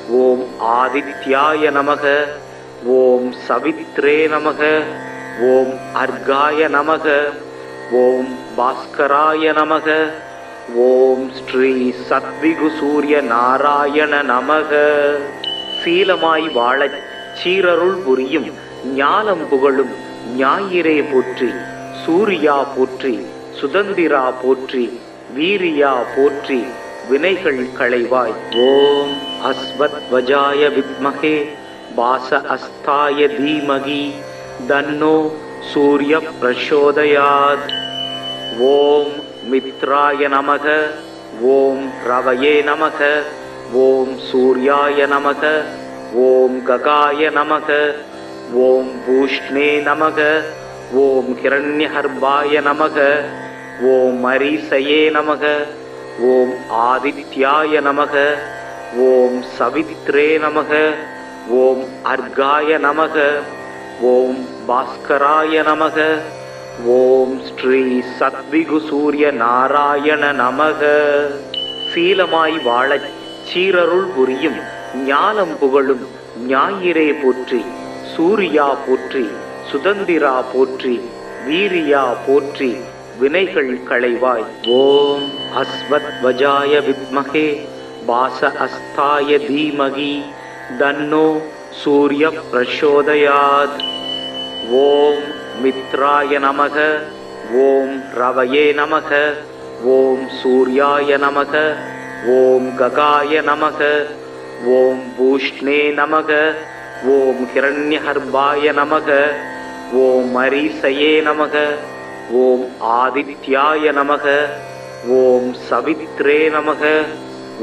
Speaker 1: ஓம் ஆதித்யாய நமக. ஓம் சவித்ரே நமக. ஓம் அர்காய நமக. ஓம் பாஸ்கராய நமக. ஓம் ஸ்ரீ சத்விகு சூரிய நாராயண நமக. சீலமாய் வாழச் சீரருள் புரியும் ஞானம் புகழும் ஞாயிறே போற்றி. சூரியா போற்றி, சுதந்திரா போற்றி, வீரியா போற்றி, வினைகள் களைவாய். ஓம் அஸ்வத்வஜாய வித்மகே வாச அஸ்தாய தீமகி தன்னோ சூரிய பிரசோதயாத். ஓம் மித்ராய நமக. ஓம் ரவயே நமக. ஓம் சூர்யாய நமக. ஓம் ககாய நமக. ஓம் பூஷ்ணே நமக. ஓம் ஹிரண்யஹர்பாய நமக. ஓம் மரீசயே நமக. ஓம் ஆதித்யாய நமக. ஓம் சவித்ரே நமக. ஓம் அர்காய நமக. ஓம் பாஸ்கராய நமக. ஓம் ஸ்ரீ சத்விகு சூரிய நாராயண நமக. சீலமாய் வாழச் சீரருள் புரியும் ஞானம் புகழும் ஞாயிறே போற்றி. சூரியா போற்றி, சுதந்திரா போற்றி, வீரியா போற்றி, வினைகள் களைவாய். ஓம் அஸ்வத்வஜாய வித்மகே வாச அஸ்தாய தீமகி தன்னோ சூரிய பிரசோதயாத். ஓம் மித்ராய நமக. ஓம் ரவயே நமக. ஓம் சூர்யாய நமக. ஓம் ககாய நமக. ஓம் பூஷ்ணே நமக. ஓம் ஹிரண்யஹர்பாய நமக. ஓம் மரீசயே நமக. ஓம் ஆதித்யாய நமக. ஓம் சவித்ரே நமக.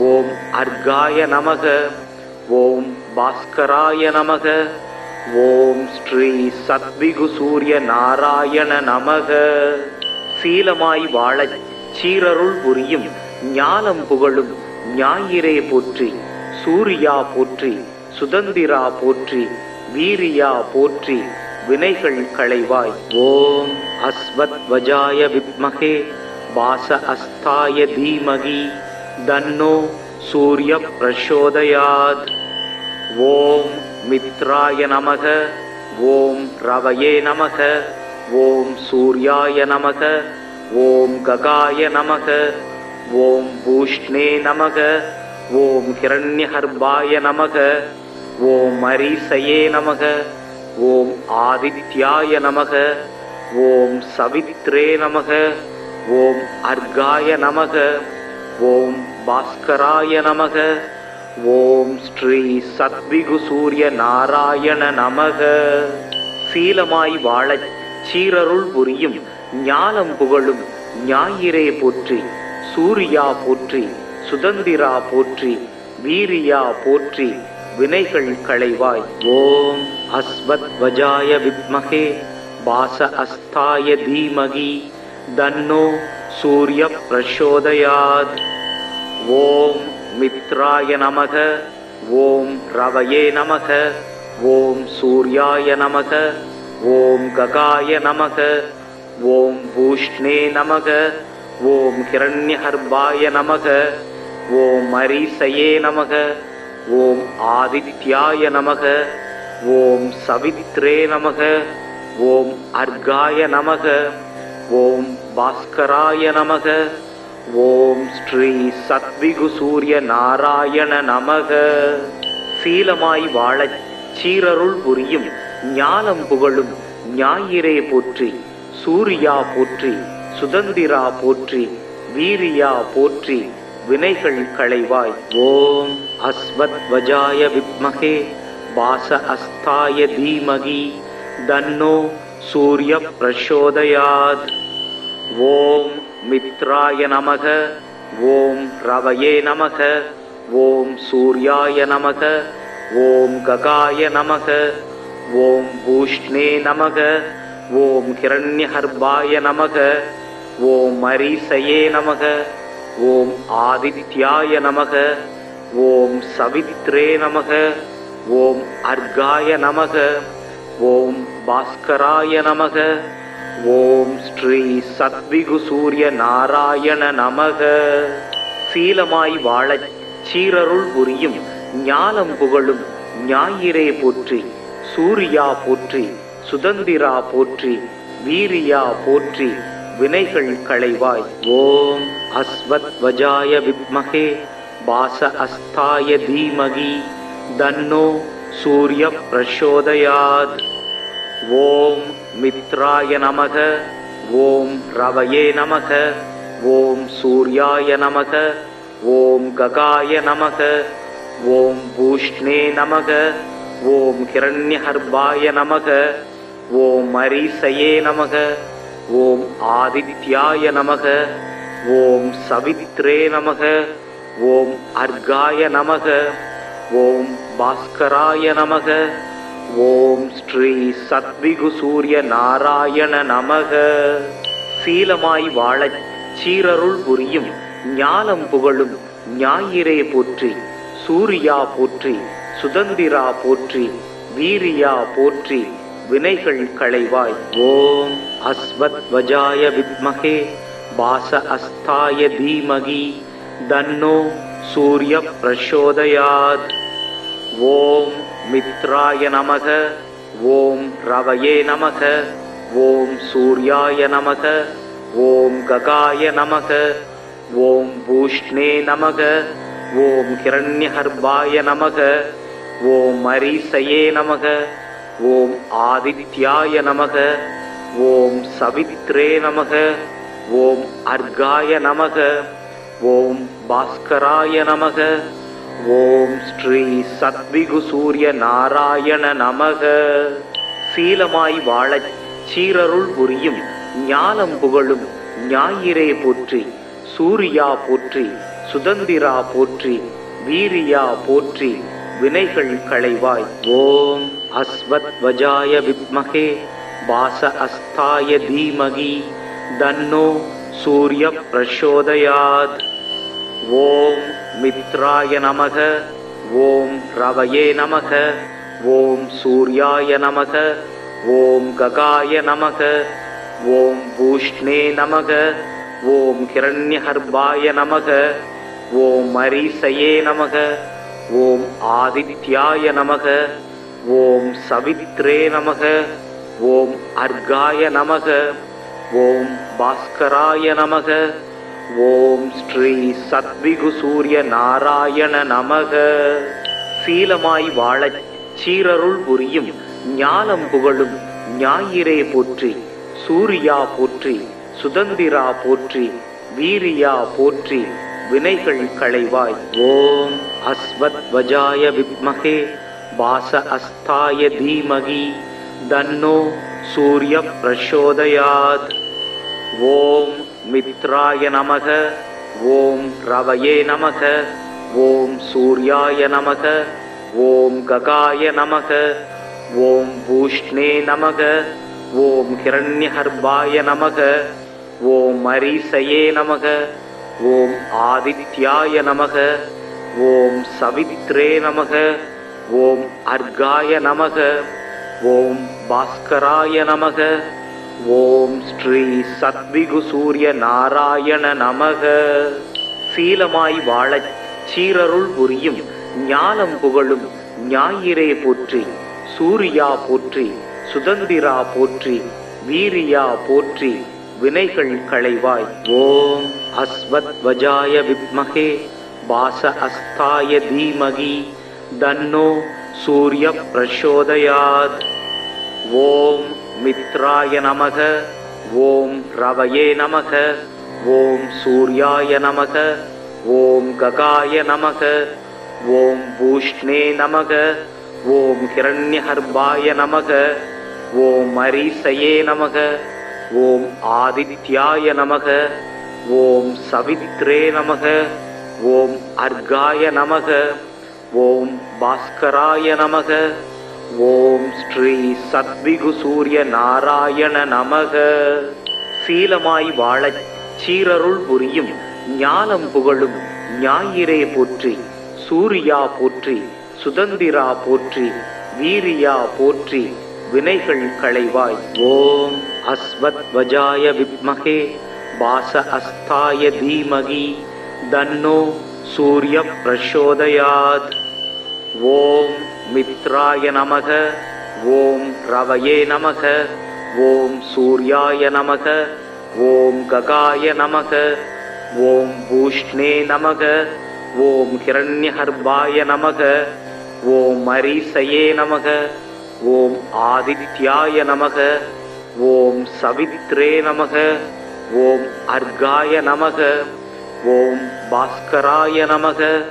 Speaker 1: ஓம் அர்காய நமக. ஓம் பாஸ்கராய நமக. ஓம் ஸ்ரீ சத்விகு சூரிய நாராயண நமக. சீலமாய் வாழச் சீரருள் புரியும் ஞானம் புகழும் ஞாயிறே போற்றி. சூரியா போற்றி, சுதந்திரா போற்றி, வீரியா போற்றி, வினைகள் களைவாய். ஓம் அஸ்வத்வஜாய வித்மகே வாச அஸ்தாய தீமகி தன்னோ சூரிய பிரசோதயாத். ஓம் மித்ராய நமக. ஓம் ரவயே நமக. ஓம் சூர்யாய நமக. ஓம் ககாய நமக. ஓம் பூஷ்ணே நமக. ஓம் ஹிரண்யஹர்பாய நமக. ஓம் மரீசயே நமக. ஓம் ஆதித்யாய நமக. ஓம் சவித்ரே நமக. ஓம் அர்காய நமக. ஓம் பாஸ்கராய நமக. ஓம் ஸ்ரீ சத்விகு சூரிய நாராயண நமக. சீலமாய் வாழச் சீரருள் புரியும் ஞானம் புகழும் ஞாயிறே போற்றி. சூரியா போற்றி, சுதந்திரா போற்றி, வீரியா போற்றி, வினைகள் களைவாய். ஓம் அஸ்வத்வஜாய வித்மகே வாச அஸ்தாய தீமகி தன்னோ சூரிய பிரசோதயாத். ஓம் மித்ராய நமக. ஓம் ரவயே நமக. ஓம் சூர்யாய நமக. ஓம் ககாய நமக. ஓம் பூஷ்ணே நமக. ஓம் ஹிரண்யஹர்பாய நமக. ஓம் மரீசயே நமக. ஓம் ஆதித்யாய நமக. ஓம் சவித்ரே நமக. ஓம் அர்காய நமக. ஓம் பாஸ்கராய நமக. ஓம் ஸ்ரீ சத்விகு சூரிய நாராயண நமக. சீலமாய் வாழச் சீரருள் புரியும் ஞானம் புகழும் ஞாயிறே போற்றி. சூரியா போற்றி, சுதந்திரா போற்றி, வீரியா போற்றி, வினைகள் களைவாய். ஓம் அஸ்வத்வஜாய வித்மகே வாச அஸ்தாய தீமகி தன்னோ சூரிய பிரசோதயாத். ஓம் மித்ராய நமக. ஓம் ரவயே நமக. ஓம் சூர்யாய நமக. ஓம் ககாய நமக. ஓம் பூஷ்ணே நமக. ஓம் ஹிரண்யஹர்பாய நமக. ஓம் மரீசயே நமக. ஓம் ஆதித்யாய நமக. ஓம் சவித்ரே நமக. ஓம் அர்காய நமக. ஓம் பாஸ்கராய நமக. ஓம் ஸ்ரீ சத்விகு சூரிய நாராயண நமக. சீலமாய் வாழச் சீரருள் புரியும் ஞானம் புகழும் ஞாயிறே போற்றி. சூரியா போற்றி, சுதந்திரா போற்றி, வீரியா போற்றி, வினைகள் களைவாய். ஓம் அஸ்வத்வஜாய வித்மகே பாச அஸ்தாய தீமகி தன்னோ சூரிய பிரசோதயாத். ஓம் மித்ராய நமக. ஓம் ரவயே நமக. ஓம் சூர்யாய நமக. ஓம் ககாய நமக. ஓம் பூஷ்ணே நமக. ஓம் ஹிரண்யஹர்பாய நமக. ஓம் மரீசயே நமக. ஓம் ஆதித்யாய நமக. ஓம் சவித்ரே நமக. ஓம் அர்காய நமக. ஓம் பாஸ்கராய நமக. ஓம் ஸ்ரீ சத்விகு சூரிய நாராயண நமக. சீலமாய் வாழச் சீரருள் புரியும் ஞானம் புகழும் ஞாயிறே போற்றி. சூரியா போற்றி. சுதந்திரா போற்றி. வீரியா போற்றி. வினைகள் களைவாய். ஓம் அஸ்வத்வஜாய வித்மகே பாச அஸ்தாய தீமகி தன்னோ சூரிய பிரசோதயாத். ஓம் மித்ராய நமக. ஓம் ரவயே நமக. ஓம் சூர்யாய நமக. ஓம் ககாய நமக. ஓம் பூஷ்ணே நமக. ஓம் ஹிரண்யஹர்பாய நமக. ஓம் மரீசயே நமக. ஓம் ஆதித்யாய நமக. ஓம் சவித்ரே நமக. ஓம் அர்காய நமக. ஓம் பாஸ்கராய நமக. ஓம் ஸ்ரீ சத்விகு சூரிய நாராயண நமக. சீலமாய் வாழச் சீரருள் புரியும் ஞானம் புகழும் ஞாயிறே போற்றி. சூரியா போற்றி. சுதந்திரா போற்றி. வீரியா போற்றி. வினைகள் களைவாய். ஓம் அஸ்வத்வஜாய வித்மகே பாச அஸ்தாய தீமகி தன்னோ சூரிய பிரசோதயாத். ஓம் மித்ராய நமக. ஓம் ரவயே நமக. ஓம் சூர்யாய நமக. ஓம் ககாய நமக. ஓம் பூஷ்ணே நமக. ஓம் ஹிரண்யஹர்பாய நமக. ஓம் மரீசயே நமக. ஓம் ஆதித்யாய நமக. ஓம் சவித்ரே நமக. ஓம் அர்காய நமக. ஓம் பாஸ்கராய நமக. ஓம் ஸ்ரீ சத்விகு சூரிய நாராயண நமக. சீலமாய் வாழச் சீரருள் புரியும் ஞானம் புகழும் ஞாயிறே போற்றி. சூரியா போற்றி. சுதந்திரா போற்றி. வீரியா போற்றி. வினைகள் களைவாய். ஓம் அஸ்வத்வஜாய வித்மகே பாச அஸ்தாய தீமகி தன்னோ சூரிய பிரசோதயாத். ஓம் மித்ராய நமக. ஓம் ரவயே நமக. ஓம் சூர்யாய நமக. ஓம் ககாய நமக. ஓம் பூஷ்ணே நமக. ஓம் ஹிரண்யஹர்பாய நமக. ஓம் மரீசயே நமக. ஓம் ஆதித்யாய நமக. ஓம் சவித்ரே நமக. ஓம் அர்காய நமக. ஓம் பாஸ்கராய நமக. ஓம் ஸ்ரீ சத்விகு சூரிய நாராயண நமக. சீலமாய் வாழச் சீரருள் புரியும் ஞானம் புகழும் ஞாயிறே போற்றி. சூரியா போற்றி. சுதந்திரா போற்றி. வீரியா போற்றி. வினைகள் களைவாய். ஓம் அஸ்வத்வஜாய வித்மகே பாச அஸ்தாய தீமகி தன்னோ சூரிய பிரசோதயாத். ஓம் மித்ராய நமக. ஓம் ரவயே நமக. ஓம் சூர்யாய நமக. ஓம் ககாய நமக. ஓம் பூஷ்ணே நமக. ஓம் ஹிரண்யஹர்பாய நமக. ஓம் மரீசயே நமக. ஓம் ஆதித்யாய நமக. ஓம் சவித்ரே நமக. ஓம் அர்காய நமக. ஓம் பாஸ்கராய நமக. ஓம் ஸ்ரீ சத்விகு சூரிய நாராயண நமக. சீலமாய் வாழச் சீரருள் புரியும் ஞானம் புகழும் ஞாயிறே போற்றி. சூரியா போற்றி. சுதந்திரா போற்றி. வீரியா போற்றி. வினைகள் களைவாய். ஓம் அஸ்வத்வஜாய வித்மகே பாச அஸ்தாய தீமகி தன்னோ சூரிய பிரசோதயாத். ஓம் மித்ராய நமக. ஓம் ரவயே நமக. ஓம் சூர்யாய நமக. ஓம் ககாய நமக. ஓம் பூஷ்ணே நமக. ஓம் ஹிரண்யகர்பாய நமக. ஓம் மரீசயே நமக. ஓம் ஆதித்யாய நமக. ஓம் சவித்ரே நமக. ஓம் அர்காய நமக. ஓம் பாஸ்கராய நமக.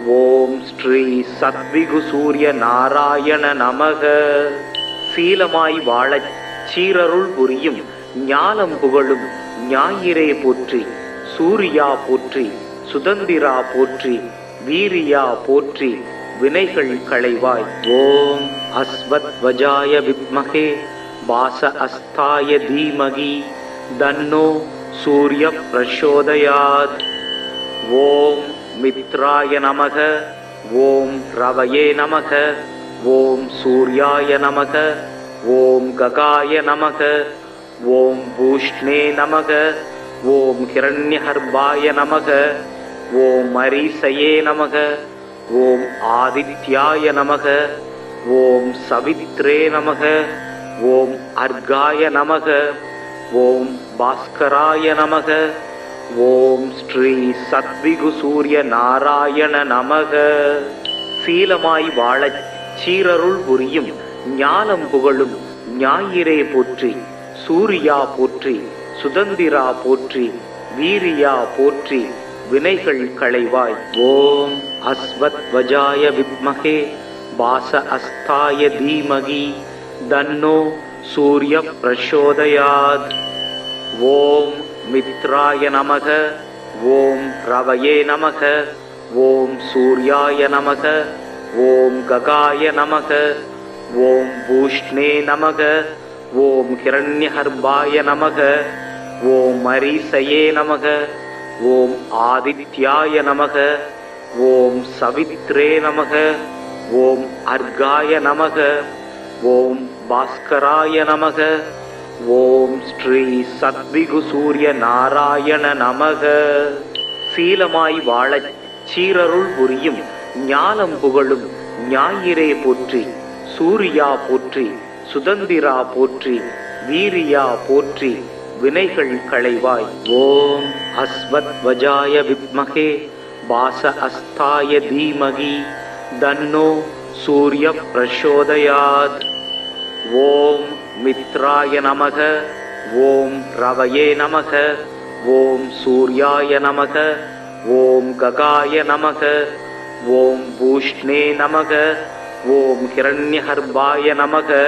Speaker 1: ஓம் ஸ்ரீ சத்விகு சூரிய நாராயண நமக. சீலமாய் வாழச் சீரருள் புரியும் ஞானம் புகழும் ஞாயிறே போற்றி. சூரியா போற்றி. சுதந்திரா போற்றி. வீரியா போற்றி. வினைகள் களைவாய். ஓம் அஸ்வத்வஜாய வித்மகே வாச அஸ்தாய தீமகி தன்னோ சூரிய பிரசோதயாத். ஓம் மித்ராய நமக. ஓம் ரவயே நமக. ஓம் சூர்யாய நமக. ஓம் ககாய நமக. ஓம் பூஷ்ணே நமக. ஓம் ஹிரண்யகர்பாய நமக. ஓம் மரீசயே நமக. ஓம் ஆதித்யாய நமக. ஓம் சவித்ரே நமக. ஓம் அர்காய நமக. ஓம் பாஸ்கராய நமக. ஓம் ஸ்ரீ சத்விகு சூரிய நாராயண நமக. சீலமாய் வாழச் சீரருள் புரியும் ஞானம் புகழும் ஞாயிறே போற்றி. சூரியா போற்றி. சுதந்திரா போற்றி. வீரியா போற்றி. வினைகள் களைவாய். ஓம் அஸ்வத்வஜாய வித்மகே வாச அஸ்தாய தீமகி தன்னோ சூரிய பிரசோதயாத். ஓம் மித்ராய நமக. ஓம் ரவயே நமக. ஓம் சூர்யாய நமக. ஓம் ககாய நமக. ஓம் பூஷ்ணே நமக. ஓம் ஹிரண்யகர்பாய நமக. ஓம் மரீசயே நமக. ஓம் ஆதித்யாய நமக. ஓம் சவித்ரே நமக. ஓம் அர்காய நமக. ஓம் பாஸ்கராய நமக. ஓம் ஸ்ரீ சத்விகு சூரிய நாராயண நமக. சீலமாய் வாழச் சீரருள் புரியும் ஞானம் புகழும் ஞாயிறே போற்றி. சூரியா போற்றி. சுதந்திரா போற்றி. வீரியா போற்றி. வினைகள் களைவாய். ஓம் அஸ்வத்வஜாய வித்மகே வாச அஸ்தாய தீமகி தன்னோ சூரிய பிரசோதயாத். ஓம் மித்ராய நமக. ஓம் ரவயே நமக. ஓம் சூர்யாய நமக. ஓம் ககாய நமக. ஓம் பூஷ்ணே நமக. ஓம் ஹிரண்யகர்பாய நமக.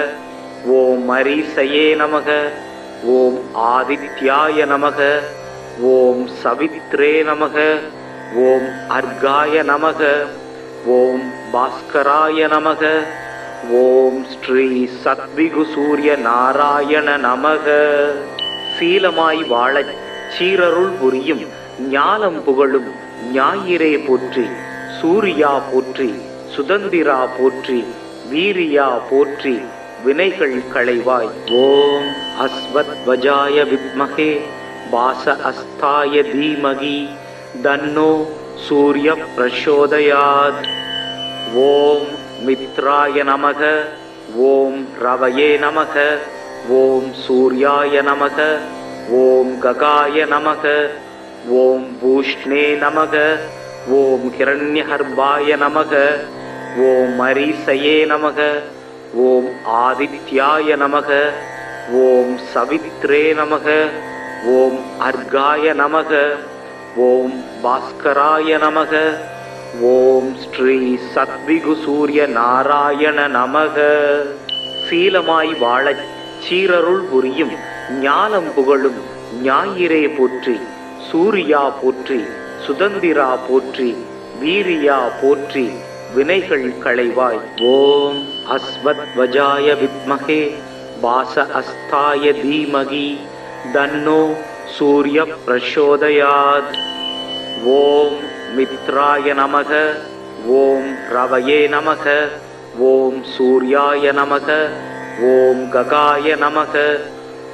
Speaker 1: ஓம் மரீசயே நமக. ஓம் ஆதித்யாய நமக. ஓம் சவித்ரே நமக. ஓம் அர்காய நமக. ஓம் பாஸ்கராய நமக. ஓம் ஸ்ரீ சத்விகு சூரிய நாராயண நமக. சீலமாய் வாழச் சீரருள் புரியும் ஞானம் புகழும் ஞாயிறே போற்றி. சூரியா போற்றி. சுதந்திரா போற்றி. வீரியா போற்றி. வினைகள் களைவாய். ஓம் அஸ்வத்வஜாய வித்மகே வாச அஸ்தாய தீமகி தன்னோ சூரிய பிரசோதயாத். ஓம் மித்ராய நமக. ஓம் ரவயே நமக. ஓம் சூர்யாய நமக. ஓம் ககாய நமக. ஓம் பூஷ்ணே நமக. ஓம் ஹிரண்யகர்பாய நமக. ஓம் மரீசயே நமக. ஓம் ஆதித்யாய நமக. ஓம் சவித்ரே நமக. ஓம் அர்காய நமக. ஓம் பாஸ்கராய நமக. ஓம் ஸ்ரீ சத்விகு சூரிய நாராயண நமக. சீலமாய் வாழச் சீரருள் புரியும் ஞானம் புகழும் ஞாயிறே போற்றி. சூரியா போற்றி. சுதந்திரா போற்றி. வீரியா போற்றி. வினைகள் களைவாய். ஓம் அஸ்வத்வஜாய வித்மகே வாச அஸ்தாய தீமகி தன்னோ சூரிய பிரசோதயாத். ஓம் மித்ராய நமக. ஓம் ரவயே நமக. ஓம் சூர்யாய நமக. ஓம் ககாய நமக.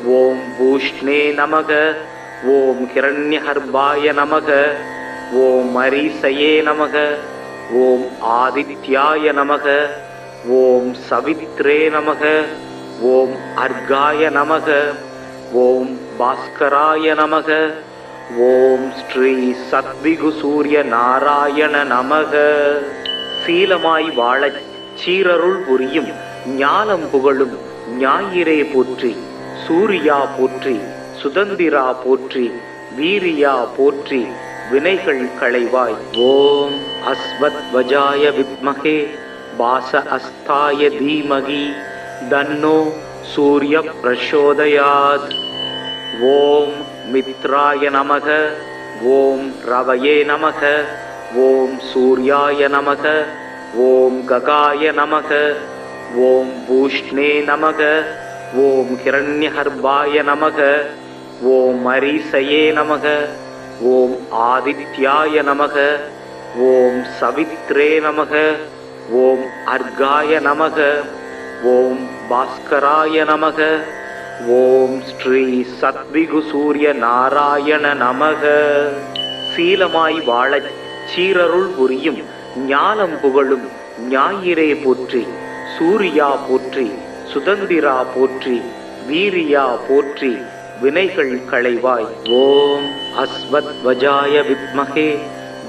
Speaker 1: ஓம் பூஷ்ணே நமக. ஓம் ஹிரண்யகர்பாய நமக. ஓம் மரீசயே நமக. ஓம் ஆதித்யாய நமக. ஓம் சவித்ரே நமக. ஓம் அர்காய நமக. ஓம் பாஸ்கராய நமக. ஓம் ஸ்ரீ சத்விகு சூரிய நாராயண நமக. சீலமாய் வாழச் சீரருள் புரியும் ஞானம் புகழும் ஞாயிறே போற்றி. சூரியா போற்றி, சுதந்திரா போற்றி, வீரியா போற்றி, வினைகள் களைவாய். ஓம் அஸ்வத்வஜாய வித்மகே பாச அஸ்தாய தீமகி தன்னோ சூரிய பிரசோதயாத். ஓம் மித்ராய நமக. ஓம் ரவயே நமக. ஓம் சூர்யாய நமக. ஓம் ககாய நமக. ஓம் பூஷ்ணே நமக. ஓம் ஹிரண்யஹர்பாய நமக. ஓம் மரீசயே நமக. ஓம் ஆதித்யாய நமக. ஓம் சவித்ரே நமக. ஓம் அர்காய நமக. ஓம் பாஸ்கராய நமக. ஓம் ஸ்ரீ சத்விகு சூரிய நாராயண நமக. சீலமாய் வாழச் சீரருள் புரியும் ஞானம் புகழும் ஞாயிறே போற்றி. சூரியா போற்றி, சுதந்திரா போற்றி, வீரியா போற்றி, வினைகள் களைவாய். ஓம் அஸ்வத்வஜாய வித்மகே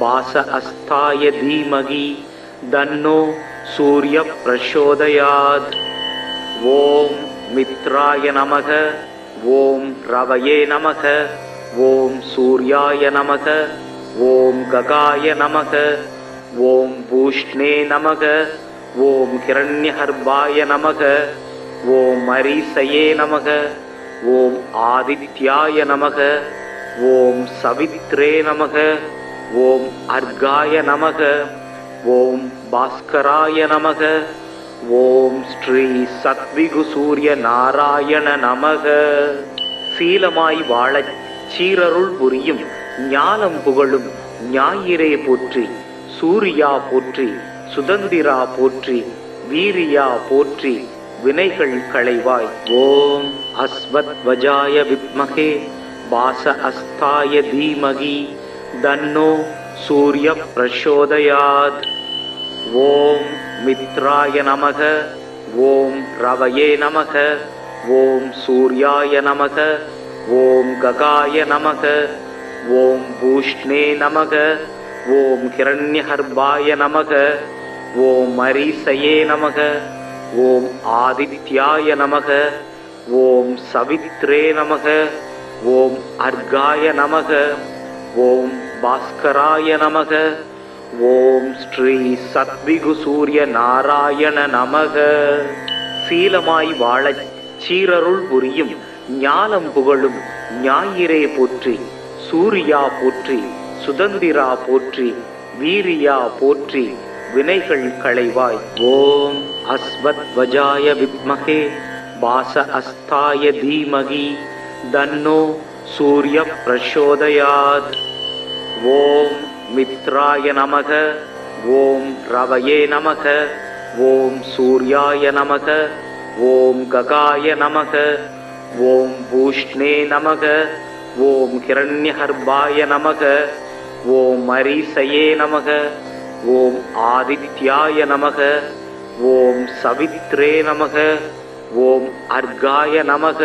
Speaker 1: பாச அஸ்தாய தீமகி தன்னோ சூரிய பிரசோதயாத். ஓம் மித்ராய நமக. ஓம் ரவயே நமக. ஓம் சூர்யாய நமக. ஓம் ககாய நமக. ஓம் பூஷ்ணே நமக. ஓம் ஹிரண்யஹர்பாய நமக. ஓம் மரீசயே நமக. ஓம் ஆதித்யாய நமக. ஓம் சவித்ரே நமக. ஓம் அர்காய நமக. ஓம் பாஸ்கராய நமக. ஓம் ஸ்ரீ சத்விகு சூரிய நாராயண நமக. சீலமாய் வாழச் சீரருள் புரியும் ஞானம் புகழும் ஞாயிறே போற்றி. சூரியா போற்றி, சுதந்திரா போற்றி, வீரியா போற்றி, வினைகள் களைவாய். ஓம் அஸ்வத்வஜாய வித்மகே பாச அஸ்தாய தீமகி தன்னோ சூரிய பிரசோதயாத். ஓம் மித்ராய நமக. ஓம் ரவயே நமக. ஓம் சூர்யாய நமக. ஓம் ககாய நமக. ஓம் பூஷ்ணே நமக. ஓம் ஹிரண்யஹர்பாய நமக. ஓம் மரீசயே நமக. ஓம் ஆதித்யாய நமக. ஓம் சவித்ரே நமக. ஓம் அர்காய நமக. ஓம் பாஸ்கராய நமக. ஓம் ஸ்ரீ சத்விகு சூரிய நாராயண நமக. சீலமாய் வாழச் சீரருள் புரியும் ஞானம் புகழும் ஞாயிறே போற்றி. சூரியா போற்றி, சுதந்திரா போற்றி, வீரியா போற்றி, வினைகள் களைவாய். ஓம் அஸ்வத்வஜாய வித்மகே பாச அஸ்தாய தீமகி தன்னோ சூரிய பிரசோதயாத். ஓம் மித்ராய நமக. ஓம் ரவயே நமக. ஓம் சூர்யாய நமக. ஓம் ககாய நமக. ஓம் பூஷ்ணே நமக. ஓம் ஹிரண்யஹர்பாய நமக. ஓம் மரீசயே நமக. ஓம் ஆதித்யாய நமக. ஓம் சவித்ரே நமக. ஓம் அர்காய நமக.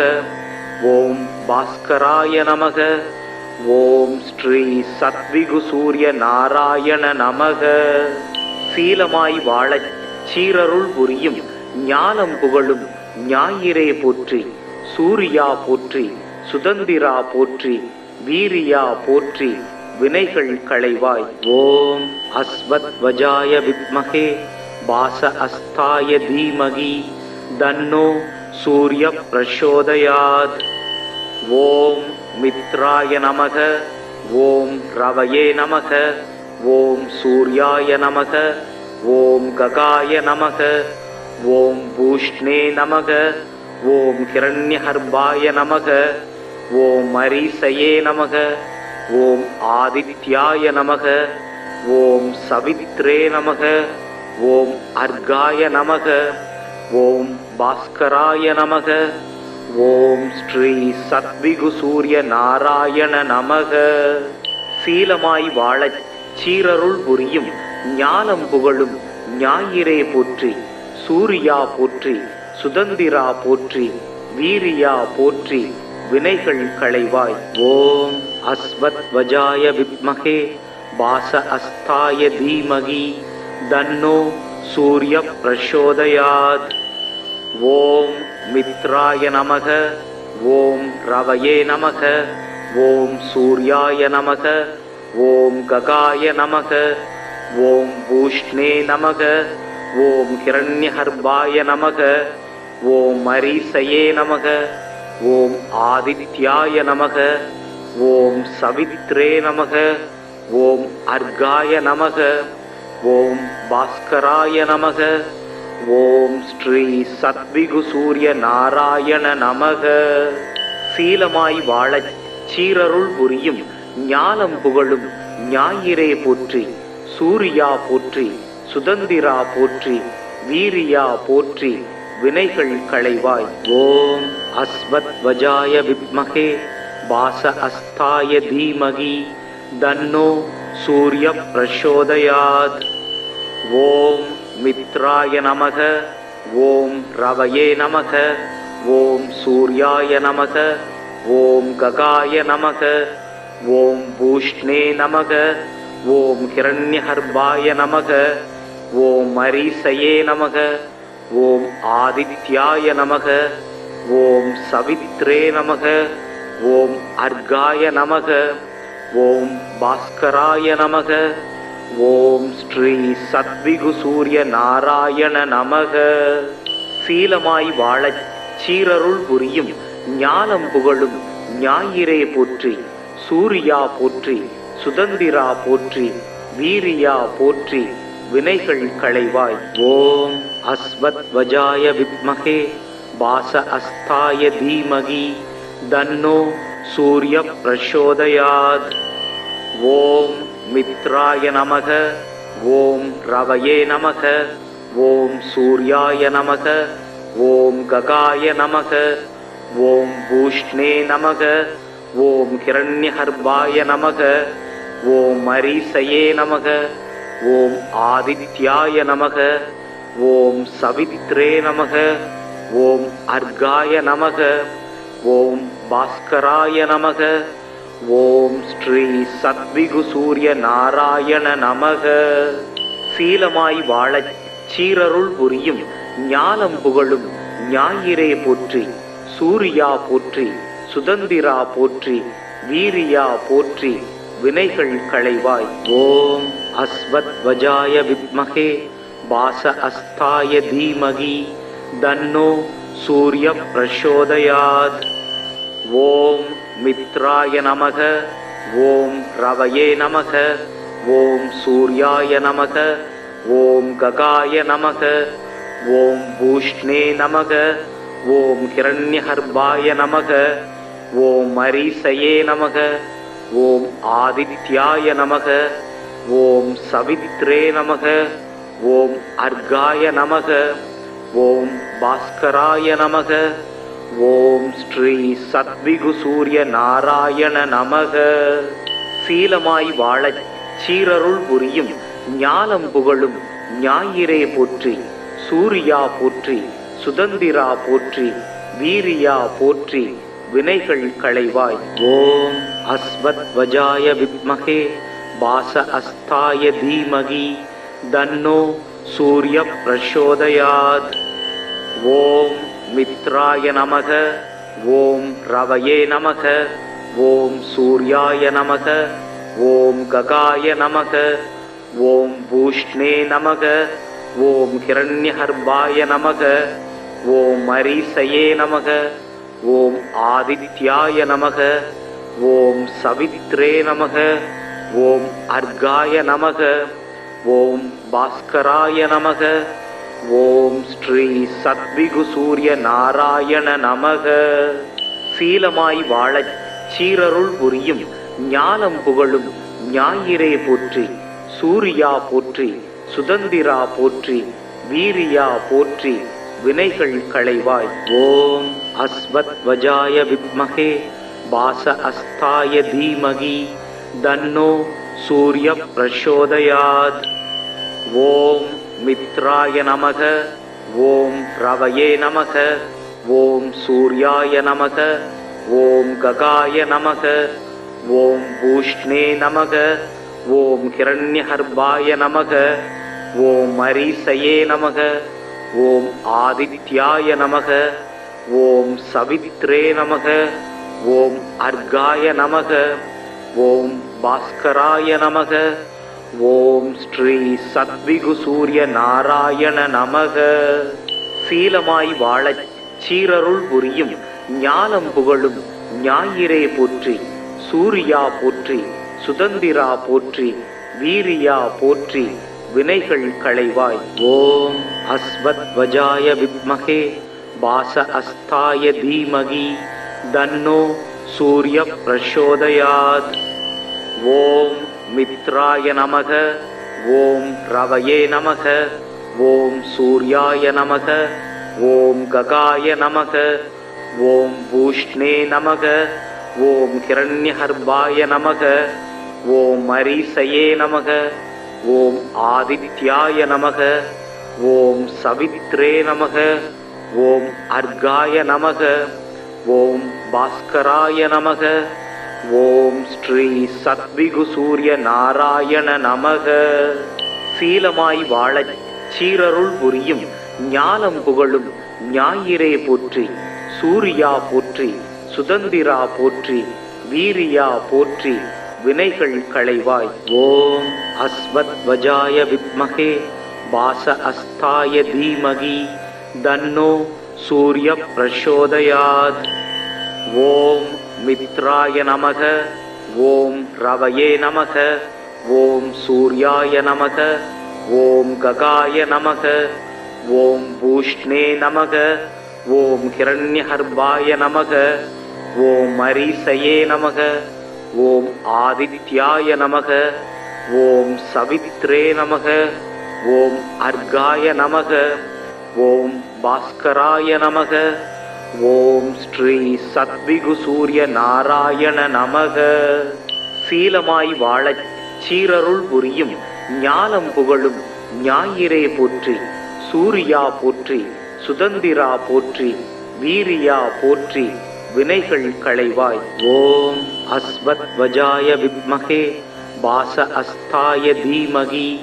Speaker 1: ஓம் பாஸ்கராய நமக. ஓம் ஸ்ரீ சத்விகு சூரிய நாராயண நமக. சீலமாய் வாழச் சீரருள் புரியும் ஞானம் புகழும் ஞாயிறே போற்றி. சூரியா போற்றி, சுதந்திரா போற்றி, வீரியா போற்றி, வினைகள் களைவாய். ஓம் அஸ்வத்வஜாய வித்மகே பாச அஸ்தாய தீமகி தன்னோ சூரிய பிரசோதயாத். ஓம் மித்ராய நமக. ஓம் ரவயே நமக. ஓம் சூர்யாய நமக. ஓம் ககாய நமக. ஓம் பூஷ்ணே நமக. ஓம் ஹிரண்யஹர்பாய நமக. ஓம் மரீசயே நமக. ஓம் ஆதித்யாய நமக. ஓம் சவித்ரே நமக. ஓம் அர்காய நமக. ஓம் பாஸ்கராய நமக. ஓம் ஸ்ரீ சத்விகு சூரிய நாராயண நமக. சீலமாய் வாழச் சீரருள் புரியும் ஞானம் புகழும் ஞாயிறே போற்றி. சூரியா போற்றி, சுதந்திரா போற்றி, வீரியா போற்றி, வினைகள் களைவாய். ஓம் அஸ்வத்வஜாய வித்மகே வாச அஸ்தாய தீமகி தன்னோ சூரிய பிரசோதயாத். ஓம் மித்ராய நமக. ஓம் ரவயே நமக. ஓம் சூர்யாய நமக. ஓம் ககாய நமக. ஓம் பூஷ்ணே நமக. ஓம் ஹிரண்யஹர்பாய நமக. ஓம் மரீசயே நமக. ஓம் ஆதித்யாய நமக. ஓம் சவித்ரே நமக. ஓம் அர்காய நமக. ஓம் பாஸ்கராய நமக. ஓம் ஸ்ரீ சத்விகு சூரிய நாராயண நமக. சீலமாய் வாழச் சீரருள் புரியும் ஞானம் புகழும் ஞாயிறே போற்றி. சூரியா போற்றி. சுதந்திரா போற்றி. வீரியா போற்றி. வினைகள் களைவாய். ஓம் அஸ்வத்வஜாய வித்மகே வாச அஸ்தாய தீமகி தன்னோ சூரிய பிரசோதயாத். ஓம் மித்ராய நமக. ஓம் ரவயே நமக. ஓம் சூர்யாய நமக. ஓம் ககாய நமக. ஓம் பூஷ்ணே நமக. ஓம் ஹிரண்யஹர்பாய நமக. ஓம் மரீசயே நமக. ஓம் ஆதித்யாய நமக. ஓம் சவித்ரே நமக. ஓம் அர்காய நமக. ஓம் பாஸ்கராய நமக. ஓம் ஸ்ரீ சத்விகு சூரிய நாராயண நமக. சீலமாய் வாழச் சீரருள் புரியும் ஞானம் புகழும் ஞாயிறே போற்றி. சூரியா போற்றி. சுதந்திரா போற்றி. வீரியா போற்றி. வினைகள் களைவாய். ஓம் அஸ்வத்வஜாய வித்மகே வாச அஸ்தாய தீமகி தன்னோ சூரிய பிரசோதயாத். ஓம் மித்ராய நமக. ஓம் ரவயே நமக. ஓம் சூர்யாய நமக. ஓம் ககாய நமக. ஓம் பூஷ்ணே நமக. ஓம் ஹிரண்யஹர்பாய நமக. ஓம் மரீசயே நமக. ஓம் ஆதித்யாய நமக. ஓம் சவித்ரே நமக. ஓம் அர்காய நமக. ஓம் பாஸ்கராய நமக. ஓம் ஸ்ரீ சத்விகு சூரிய நாராயண நமக. சீலமாய் வாழச் சீரருள் புரியும் ஞானம் புகழும் ஞாயிறே போற்றி. சூரியா போற்றி. சுதந்திரா போற்றி. வீரியா போற்றி. வினைகள் களைவாய். ஓம் அஸ்வத்வஜாய வித்மகே வாச அஸ்தாய தீமகி தன்னோ சூரிய பிரசோதயாத். ஓம் மித்ராய நமக. ஓம் ரவயே நமக. ஓம் சூர்யாய நமக. ஓம் ககாய நமக. ஓம் பூஷ்ணே நமக. ஓம் ஹிரண்யஹர்பாய நமக. ஓம் மரீசயே நமக. ஓம் ஆதித்யாய நமக. ஓம் சவித்ரே நமக. ஓம் அர்காய நமக. ஓம் பாஸ்கராய நமக. ஓம் ஸ்ரீ சத்விகு சூரிய நாராயண நமக. சீலமாய் வாழச் சீரருள் புரியும் ஞானம் புகழும் ஞாயிறே போற்றி. சூரியா போற்றி. சுதந்திரா போற்றி. வீரியா போற்றி. வினைகள் களைவாய். ஓம் அஸ்வத்வஜாய வித்மகே வாச அஸ்தாய தீமகி தன்னோ சூரிய பிரசோதயாத். ஓம் மித்ராய நமக. ஓம் ரவயே நமக. ஓம் சூர்யாய நமக. ஓம் ககாய நமக. ஓம் பூஷ்ணே நமக. ஓம் ஹிரண்யஹர்பாய நமக. ஓம் மரீசயே நமக. ஓம் ஆதித்யாய நமக. ஓம் சவித்ரே நமக. ஓம் அர்காய நமக. ஓம் பாஸ்கராய நமக. ஓம் ஸ்ரீ சத்விகு சூரிய நாராயண நமக. சீலமாய் வாழச் சீரருள் புரியும் ஞானம் புகழும் ஞாயிறே போற்றி. சூரியா போற்றி. சுதந்திரா போற்றி. வீரியா போற்றி. வினைகள் களைவாய். ஓம் அஸ்வத்வஜாய வித்மகே வாச அஸ்தாய தீமகி தன்னோ சூரிய பிரசோதயாத். ஓம் மித்ராய நமக. ஓம் ரவயே நமக. ஓம் சூர்யாய நமக. ஓம் ககாய நமக. ஓம் பூஷ்ணே நமக. ஓம் ஹிரண்யகர்பாய நமக. ஓம் மரீசயே நமக. ஓம் ஆதித்யாய நமக. ஓம் சவித்ரே நமக. ஓம் அர்காய நமக. ஓம் பாஸ்கராய நமக. ஓம் ஸ்ரீ சத்விகு சூரிய நாராயண நமக. சீலமாய் வாழச் சீரருள் புரியும் ஞானம் புகழும் ஞாயிறே போற்றி. சூர்யா போற்றி. சுதந்திரா போற்றி. வீரியா போற்றி. வினைகள் களைவாய். ஓம் அஸ்வத்வஜாய வித்மகே பாச அஸ்தாய தீமகி தன்னோ சூரிய பிரசோதயாத். ஓம் மித்ராய நமக. ஓம் ரவயே நமக. ஓம் சூர்யாய நமக. ஓம் ககாய நமக. ஓம் பூஷ்ணே நமக. ஓம் ஹிரண்யகர்பாய நமக. ஓம் மரீசயே நமக. ஓம் ஆதித்யாய நமக. ஓம் சவித்ரே நமக. ஓம் அர்காய நமக. ஓம் பாஸ்கராய நமக. ஓம் ஸ்ரீ சத்விகு சூரிய நாராயண நமக. சீலமாய் வாழச் சீரருள் புரியும் ஞானம் புகழும் ஞாயிறே போற்றி. சூர்யா போற்றி. சுதந்திரா போற்றி. வீரியா போற்றி. வினைகள் களைவாய். ஓம் அஸ்வத்வஜாய வித்மகே பாச அஸ்தாய தீமகி தன்னோ சூரிய பிரசோதயாத். ஓம் மித்ராய நமக. ஓம் ரவயே நமக. ஓம் சூர்யாய நமக. ஓம் ககாய நமக. ஓம் பூஷ்ணே நமக. ஓம் ஹிரண்யகர்பாய நமக. ஓம் மரீசயே நமக. ஓம் ஆதித்யாய நமக. ஓம் சவித்ரே நமக. ஓம் அர்காய நமக. ஓம் பாஸ்கராய நமக. ஓம் ஸ்ரீ சத்விகு சூரிய நாராயண நமக. சீலமாய் வாழச் சீரருள் புரியும் ஞானம் புகழும் ஞாயிறே போற்றி. சூர்யா போற்றி. சுதந்திரா போற்றி. வீரியா போற்றி. வினைகள் களைவாய். ஓம் அஸ்வத்வஜாய வித்மகே பாச அஸ்தாய தீமகி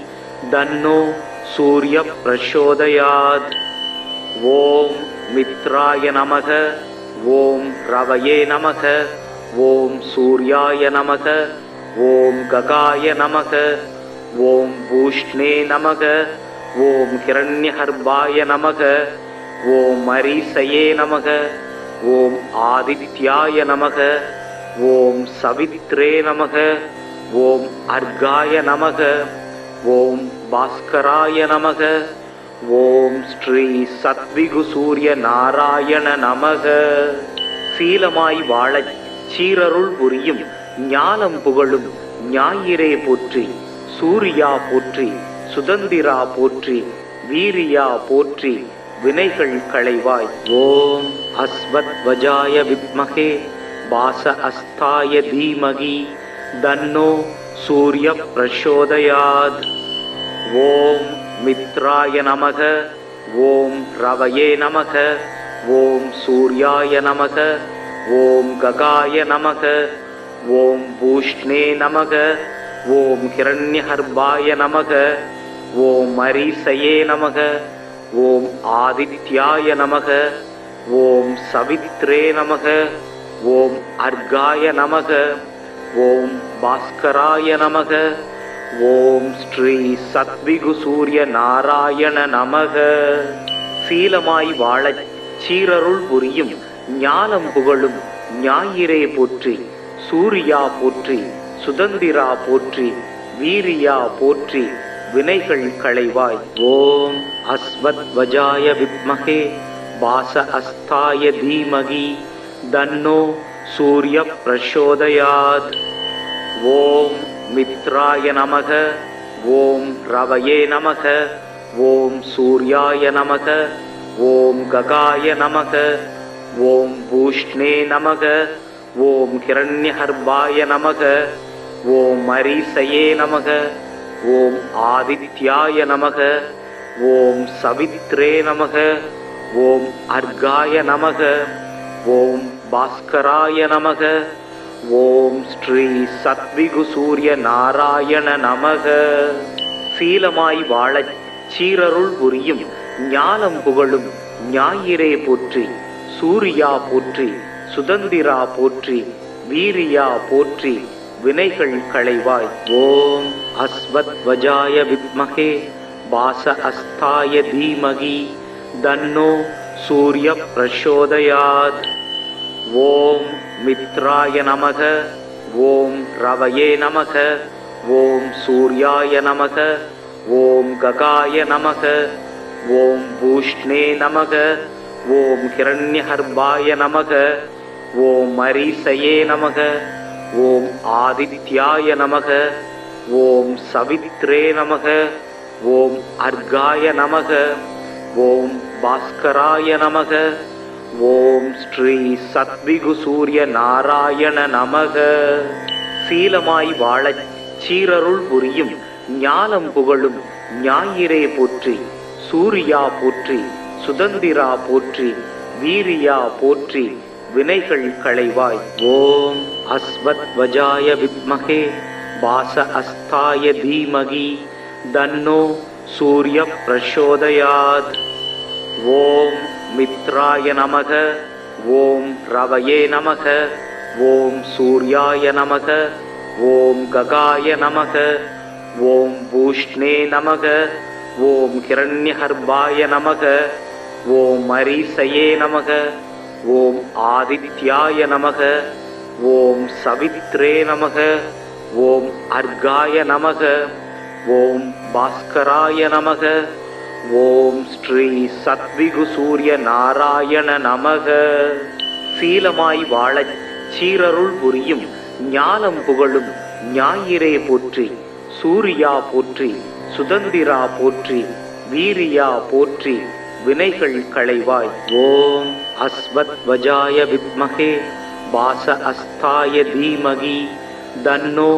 Speaker 1: தன்னோ சூரிய பிரசோதயாத். ஓம் மித்ராய நமக. ஓம் ரவயே நமக. ஓம் சூர்யாய நமக. ஓம் ககாய நமக. ஓம் பூஷ்ணே நமக. ஓம் ஹிரண்யகர்பாய நமக. ஓம் மரீசயே நமக. ஓம் ஆதித்யாய நமக. ஓம் சவித்ரே நமக. ஓம் அர்காய நமக. ஓம் பாஸ்கராய நமக. ஓம் ஸ்ரீ சத்விகு சூரிய நாராயண நமக. சீலமாய் வாழச் சீரருள் புரியும் ஞானம் புகழும் ஞாயிறே போற்றி. சூர்யா போற்றி. சுதந்திரா போற்றி. வீரியா போற்றி. வினைகள் களைவாய். ஓம் அஸ்வத்வஜாய வித்மகே பாச அஸ்தாய தீமகி தன்னோ சூரிய பிரசோதயாத். ஓம் மித்ராய நமக. ஓம் ரவயே நமக. ஓம் சூர்யாய நமக. ஓம் ககாய நமக. ஓம் பூஷ்ணே நமக. ஓம் ஹிரண்யகர்பாய நமக. ஓம் மரீசயே நமக. ஓம் ஆதித்யாய நமக. ஓம் சவித்ரே நமக. ஓம் அர்காய நமக. ஓம் பாஸ்கராய நமக. ஓம் ஸ்ரீ சத்விகு சூரிய நாராயண நமக. சீலமாய் வாழச் சீரருள் புரியும் ஞானம் புகழும் ஞாயிறே போற்றி. சூர்யா போற்றி. சுதந்திரா போற்றி. வீரியா போற்றி. வினைகள் களைவாய். ஓம் அஸ்வத்வஜாய வித்மகே பாச அஸ்தாய தீமகி தன்னோ சூரிய பிரசோதயாத். ஓம் மித்ராய நமக. ஓம் ரவயே நமக. ஓம் சூர்யாய நமக. ஓம் ககாய நமக. ஓம் பூஷ்ணே நமக. ஓம் ஹிரண்யகர்பாய நமக. ஓம் மரீசயே நமக. ஓம் ஆதித்யாய நமக. ஓம் சவித்ரே நமக. ஓம் அர்காய நமக. ஓம் பாஸ்கராய நமக. ஓம் ஸ்ரீ சத்விகு சூரிய நாராயண நமக. சீலமாய் வாழச் சீரருள் புரியும் ஞானம் புகழும் ஞாயிறே போற்றி. சூரியா போற்றி, சுதந்திரா போற்றி, வீரியா போற்றி, வினைகள் களைவாய். ஓம் அஸ்வத்வஜாய வித்மகே வாச அஸ்தாய தீமகி தன்னோ சூரிய பிரசோதயாத். ஓம் மித்ராய நமக. ஓம் ரவயே நமக. ஓம் சூர்யாய நமக. ஓம் ககாய நமக. ஓம் பூஷ்ணே நமக. ஓம் ஹிரண்யஹர்பாய நமக. ஓம் மரீசயே நமக. ஓம் ஆதித்யாய நமக. ஓம் சவித்ரே நமக. ஓம் அர்காய நமக. ஓம் பாஸ்கராய நமக. ஓம் ஸ்ரீ சத்விகு சூரிய நாராயண நமக. சீலமாய் வாழச் சீரருள் புரியும் ஞானம் புகழும் ஞாயிறே போற்றி. சூரியா போற்றி, சுதந்திரா போற்றி, வீரியா போற்றி, வினைகள் களைவாய். ஓம் அஸ்வத்வஜாய வித்மகே வாச அஸ்தாய தீமகி தன்னோ சூரிய பிரசோதயாத். ஓம் மித்ராய நமக. ஓம் ரவயே நமக. ஓம் சூர்யாய நமக. ஓம் ககாய நமக. ஓம் பூஷ்ணே நமக. ஓம் ஹிரண்யஹர்பாய நமக. ஓம் மரீசயே நமக. ஓம் ஆதித்யாய நமக. ஓம் சவித்ரே நமக. ஓம் அர்காய நமக. ஓம் பாஸ்கராய நமக. ஓம் ஸ்ரீ சத்விகு சூரிய நாராயண நமக. சீலமாய் வாழச் சீரருள் புரியும் ஞானம் புகழும் ஞாயிறே போற்றி. சூரியா போற்றி, சுதந்திரா போற்றி, வீரியா போற்றி, வினைகள் களைவாய். ஓம் அஸ்வத்வஜாய வித்மகே வாச அஸ்தாய தீமகி தன்னோ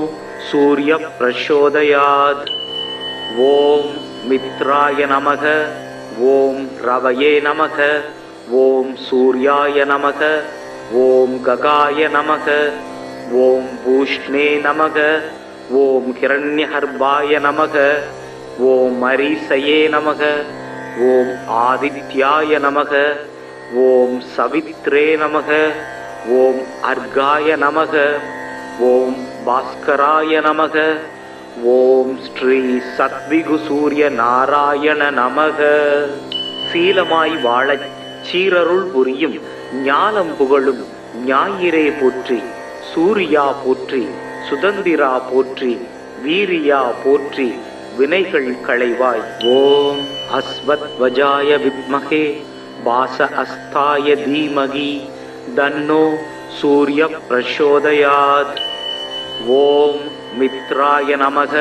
Speaker 1: சூரிய பிரசோதயாத். ஓம் மித்ராய நமக. ஓம் ரவயே நமக. ஓம் சூர்யாய நமக. ஓம் ககாய நமக. ஓம் பூஷ்ணே நமக. ஓம் ஹிரண்யஹர்பாய நமக. ஓம் மரீசயே நமக. ஓம் ஆதித்யாய நமக. ஓம் சவித்ரே நமக. ஓம் அர்காய நமக. ஓம் பாஸ்கராய நமக. ஓம் ஸ்ரீ சத்விகு சூரிய நாராயண நமக. சீலமாய் வாழச் சீரருள் புரியும் ஞானம் புகழும் ஞாயிறே போற்றி. சூரியா போற்றி, சுதந்திரா போற்றி, வீரியா போற்றி, வினைகள் களைவாய். ஓம் அஸ்வத்வஜாய வித்மகே வாச அஸ்தாய தீமகி தன்னோ சூரிய பிரசோதயாத். ஓம் மித்ராய நமக.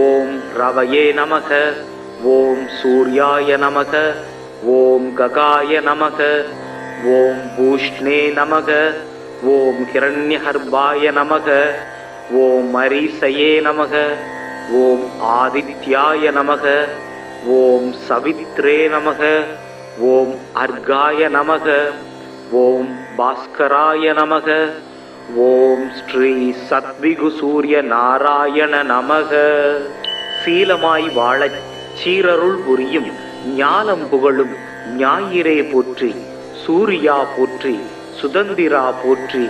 Speaker 1: ஓம் ரவயே நமக. ஓம் சூர்யாய நமக. ஓம் ககாய நமக. ஓம் பூஷ்ணே நமக. ஓம் ஹிரண்யஹர்பாய நமக. ஓம் மரீசயே நமக. ஓம் ஆதித்யாய நமக. ஓம் சவித்ரே நமக. ஓம் அர்காய நமக. ஓம் பாஸ்கராய நமக. ஓம் ஸ்ரீ சத்விகு சூரிய நாராயண நமக. சீலமாய் வாழச் சீரருள் புரியும் ஞானம் புகழும் ஞாயிறே போற்றி. சூரியா போற்றி, சுதந்திரா போற்றி,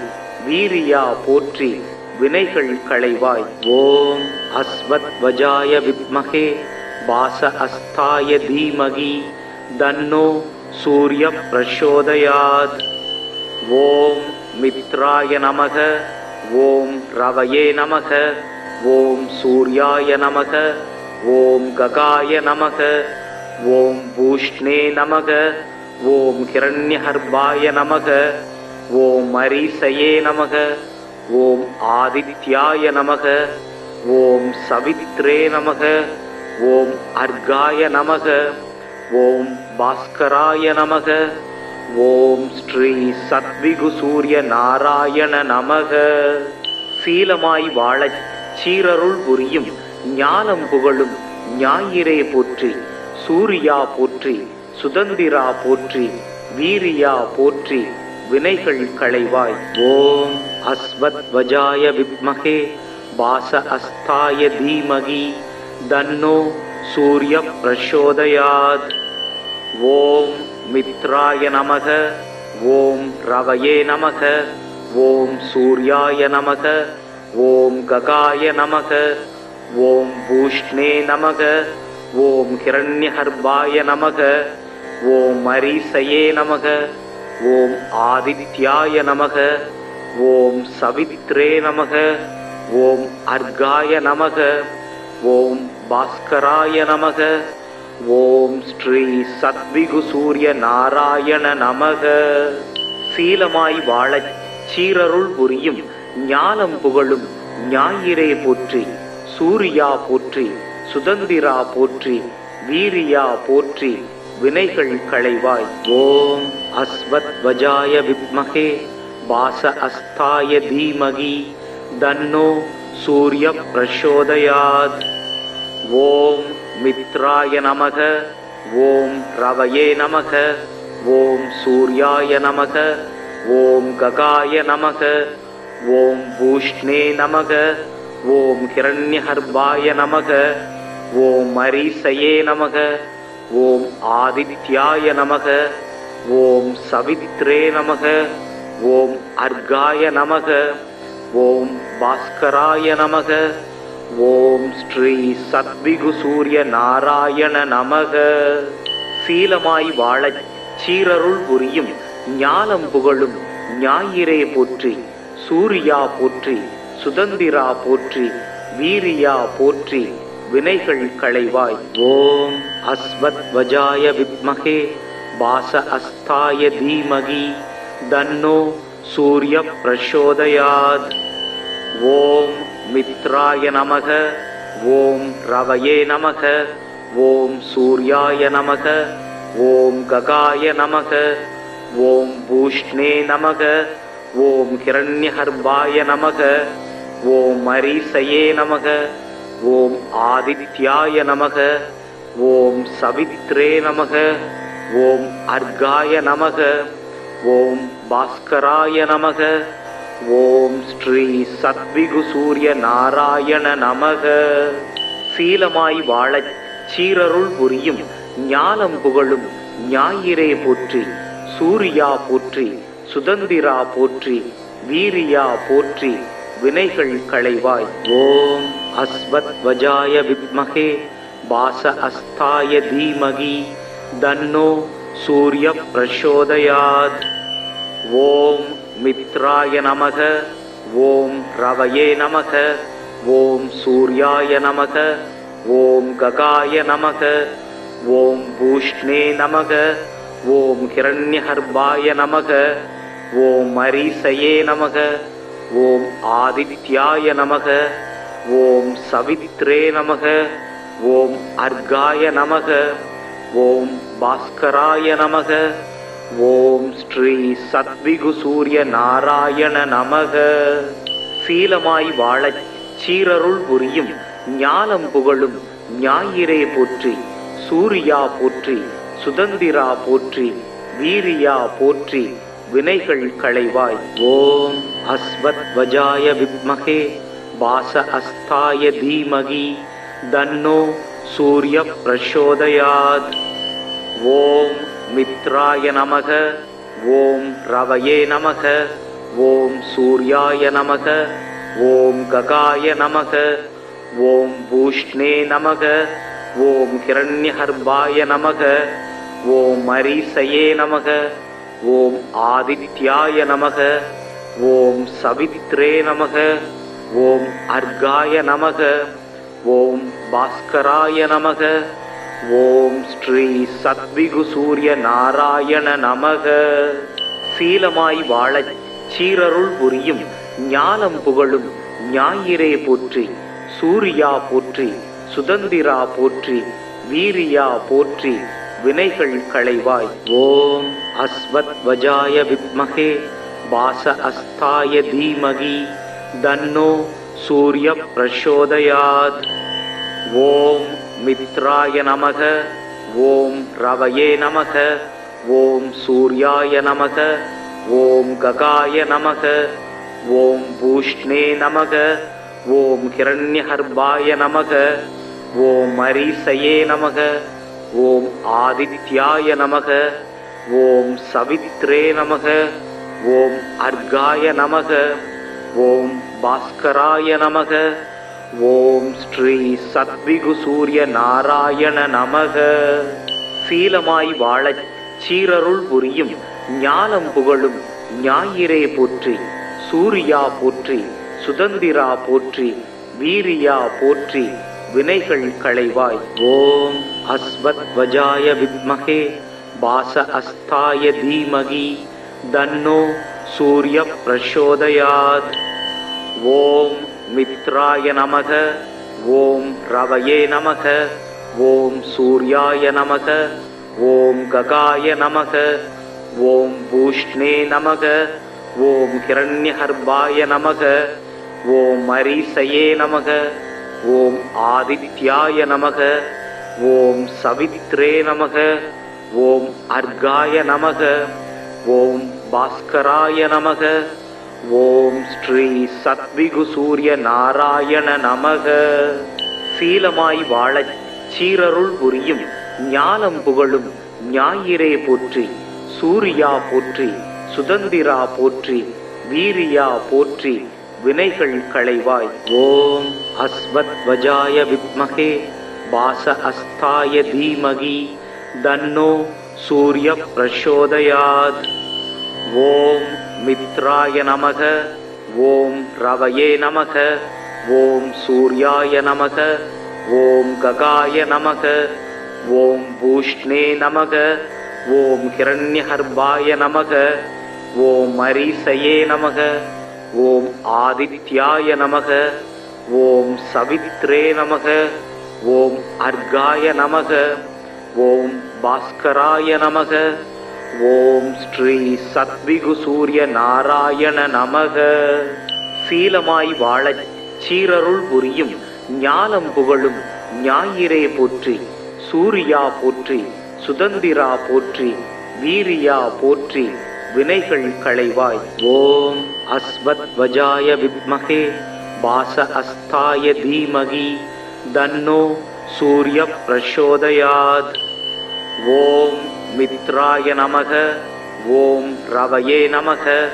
Speaker 1: வீரியா போற்றி, வினைகள் களைவாய். ஓம் அஸ்வத்வஜாய வித்மகே வாச அஸ்தாய தீமகி தன்னோ சூரிய பிரசோதயாத். ஓம் மித்ராய நமக. ஓம் ரவயே நமக. ஓம் சூர்யாய நமக. ஓம் ககாய நமக. ஓம் பூஷ்ணே நமக. ஓம் ஹிரண்யஹர்பாய நமக. ஓம் மரீசயே நமக. ஓம் ஆதித்யாய நமக. ஓம் சவித்ரே நமக. ஓம் அர்காய நமக. ஓம் பாஸ்கராய நமக. ஓம் ஸ்ரீ சத்விகு சூரிய நாராயண நமக. சீலமாய் வாழச் சீரருள் புரியும் ஞானம் புகழும் ஞாயிறே போற்றி. சூரியா போற்றி, சுதந்திரா போற்றி, வீரியா போற்றி, வினைகள் களைவாய். ஓம் அஸ்வத்வஜாய வித்மகே வாச அஸ்தாய தீமகி தன்னோ சூரிய பிரசோதயாத். ஓம் மித்ராய நமக. ஓம் ரவயே நமக. ஓம் சூர்யாய நமக. ஓம் ககாய நமக. ஓம் பூஷ்ணே நமக. ஓம் ஹிரண்யஹர்பாய நமக. ஓம் மரீசயே நமக. ஓம் ஆதித்யாய நமக. ஓம் சவித்ரே நமக. ஓம் அர்காய நமக. ஓம் பாஸ்கராய நமக. ஓம் ஸ்ரீ சத்விகு சூரிய நாராயண நமக. சீலமாய் வாழச் சீரருள் புரியும் ஞானம் புகழும் ஞாயிறே போற்றி. சூரியா போற்றி. சுதந்திரா போற்றி. வீரியா போற்றி. வினைகள் களைவாய். ஓம் அஸ்வத்வஜாய வித்மகே வாச அஸ்தாய தீமகி தன்னோ சூரிய பிரசோதயாத். ஓம் மித்ராய நமக. ஓம் ரவயே நமக. ஓம் சூர்யாய நமக. ஓம் ககாய நமக. ஓம் பூஷ்ணே நமக. ஓம் ஹிரண்யஹர்பாய நமக. ஓம் மரீசயே நமக. ஓம் ஆதித்யாய நமக. ஓம் சவித்ரே நமக. ஓம் அர்காய நமக. ஓம் பாஸ்கராய நமக. ஓம் ஸ்ரீ சத்விகு சூரிய நாராயண நமக. சீலமாய் வாழச் சீரருள் புரியும் ஞானம் புகழும் ஞாயிறே போற்றி. சூரியா போற்றி. சுதந்திரா போற்றி. வீரியா போற்றி. வினைகள் களைவாய். ஓம் அஸ்வத்வஜாய வித்மகே வாச அஸ்தாய தீமகி தன்னோ சூரிய பிரசோதயாத். ஓம் மித்ராய நமக. ஓம் ரவயே நமக. ஓம் சூர்யாய நமக. ஓம் ககாய நமக. ஓம் பூஷ்ணே நமக. ஓம் ஹிரண்யஹர்பாய நமக. ஓம் மரீசயே நமக. ஓம் ஆதித்யாய நமக. ஓம் சவித்ரே நமக. ஓம் அர்காய நமக. ஓம் பாஸ்கராய நமக. ஓம் ஸ்ரீ சத்விகு சூரிய நாராயண நமக. சீலமாய் வாழச் சீரருள் புரியும் ஞானம் புகழும் ஞாயிறே போற்றி. சூரியா போற்றி. சுதந்திரா போற்றி. வீரியா போற்றி. வினைகள் களைவாய். ஓம் அஸ்வத்வஜாய வித்மகே வாச அஸ்தாய தீமகி தன்னோ சூரிய பிரசோதயாத். ஓம் மித்ராய நமக. ஓம் ரவயே நமக. ஓம் சூர்யாய நமக. ஓம் ககாய நமக. ஓம் பூஷ்ணே நமக. ஓம் ஹிரண்யஹர்பாய நமக. ஓம் மரீசயே நமக. ஓம் ஆதித்யாய நமக. ஓம் சவித்ரே நமக. ஓம் அர்காய நமக. ஓம் பாஸ்கராய நமக. ஓம் ஸ்ரீ சத்விகு சூரிய நாராயண நமக. சீலமாய் வாழச் சீரருள் புரியும் ஞானம் புகழும் ஞாயிறே போற்றி. சூரியா போற்றி. சுதந்திரா போற்றி. வீரியா போற்றி. வினைகள் களைவாய். ஓம் அஸ்வத்வஜாய வித்மகே வாச அஸ்தாய தீமகி தன்னோ சூரிய பிரசோதயாத். ஓம் மித்ராய நமக. ஓம் ரவயே நமக. ஓம் சூர்யாய நமக. ஓம் ககாய நமக. ஓம் பூஷ்ணே நமக. ஓம் ஹிரண்யஹர்பாய நமக. ஓம் மரீசயே நமக. ஓம் ஆதித்யாய நமக. ஓம் சவித்ரே நமக. ஓம் அர்காய நமக. ஓம் பாஸ்கராய நமக. ஓம் ஸ்ரீ சத்விகு சூரிய நாராயண நமக. சீலமாய் வாழச் சீரருள் புரியும் ஞானம் புகழும் ஞாயிறே போற்றி. சூரியா போற்றி. சுதந்திரா போற்றி. வீரியா போற்றி. வினைகள் களைவாய். ஓம் அஸ்வத்வஜாய வித்மகே வாச அஸ்தாய தீமகி தன்னோ சூரிய பிரசோதயாத். ஓம் மித்ராய நமக. ஓம் ரவயே நமக. ஓம் சூர்யாய நமக. ஓம் ககாய நமக. ஓம் பூஷ்ணே நமக. ஓம் ஹிரண்யகர்பாய நமக. ஓம் மரீசயே நமக. ஓம் ஆதித்யாய நமக. ஓம் சவித்ரே நமக. ஓம் அர்காய நமக. ஓம் பாஸ்கராய நமக. ஓம் ஸ்ரீ சத்விகு சூரிய நாராயண நமக. சீலமாய் வாழச் சீரருள் புரியும் ஞானம் புகழும் ஞாயிறே போற்றி. சூரியா போற்றி. சுதந்திரா போற்றி. வீரியா போற்றி. வினைகள் களைவாய். ஓம் அஸ்வத்வஜாய வித்மகே பாச அஸ்தாய தீமகி தன்னோ சூரிய பிரசோதயாத். ஓம் மித்ராய நமக. ஓம் ரவயே நமக. ஓம் சூர்யாய நமக. ஓம் ககாய நமக. ஓம் பூஷ்ணே நமக. ஓம் ஹிரண்யகர்பாய நமக. ஓம் மரீசயே நமக. ஓம் ஆதித்யாய நமக. ஓம் சவித்ரே நமக. ஓம் அர்காய நமக. ஓம் பாஸ்கராய நமக. ஓம் ஸ்ரீ சத்விகு சூரிய நாராயண நமக. சீலமாய் வாழச் சீரருள் புரியும் ஞானம் புகழும் ஞாயிறே போற்றி. சூரியா போற்றி. சுதந்திரா போற்றி. வீரியா போற்றி. வினைகள் களைவாய். ஓம் அஸ்வத்வஜாய வித்மகே பாச அஸ்தாய தீமகி தன்னோ சூரிய பிரசோதயாத். ஓம் மித்ராய நமக. ஓம் ரவயே நமக. ஓம் சூர்யாய நமக. ஓம் ககாய நமக. ஓம் பூஷ்ணே நமக. ஓம் ஹிரண்யகர்பாய நமக. ஓம் மரீசயே நமக. ஓம் ஆதித்யாய நமக. ஓம் சவித்ரே நமக. ஓம் அர்காய நமக. ஓம் பாஸ்கராய நமக. ஓம் ஸ்ரீ சத்விகு சூரிய நாராயண நமக. சீலமாய் வாழச் சீரருள் புரியும் ஞானம் புகழும் ஞாயிறே போற்றி. சூரியா போற்றி. சுதந்திரா போற்றி. வீரியா போற்றி. வினைகள் களைவாய். ஓம் அஸ்வத்வஜாய வித்மகே பாச அஸ்தாய தீமகி தன்னோ சூரிய பிரசோதயாத். ஓம் மித்ராய நமக. ஓம் ரவயே நமக.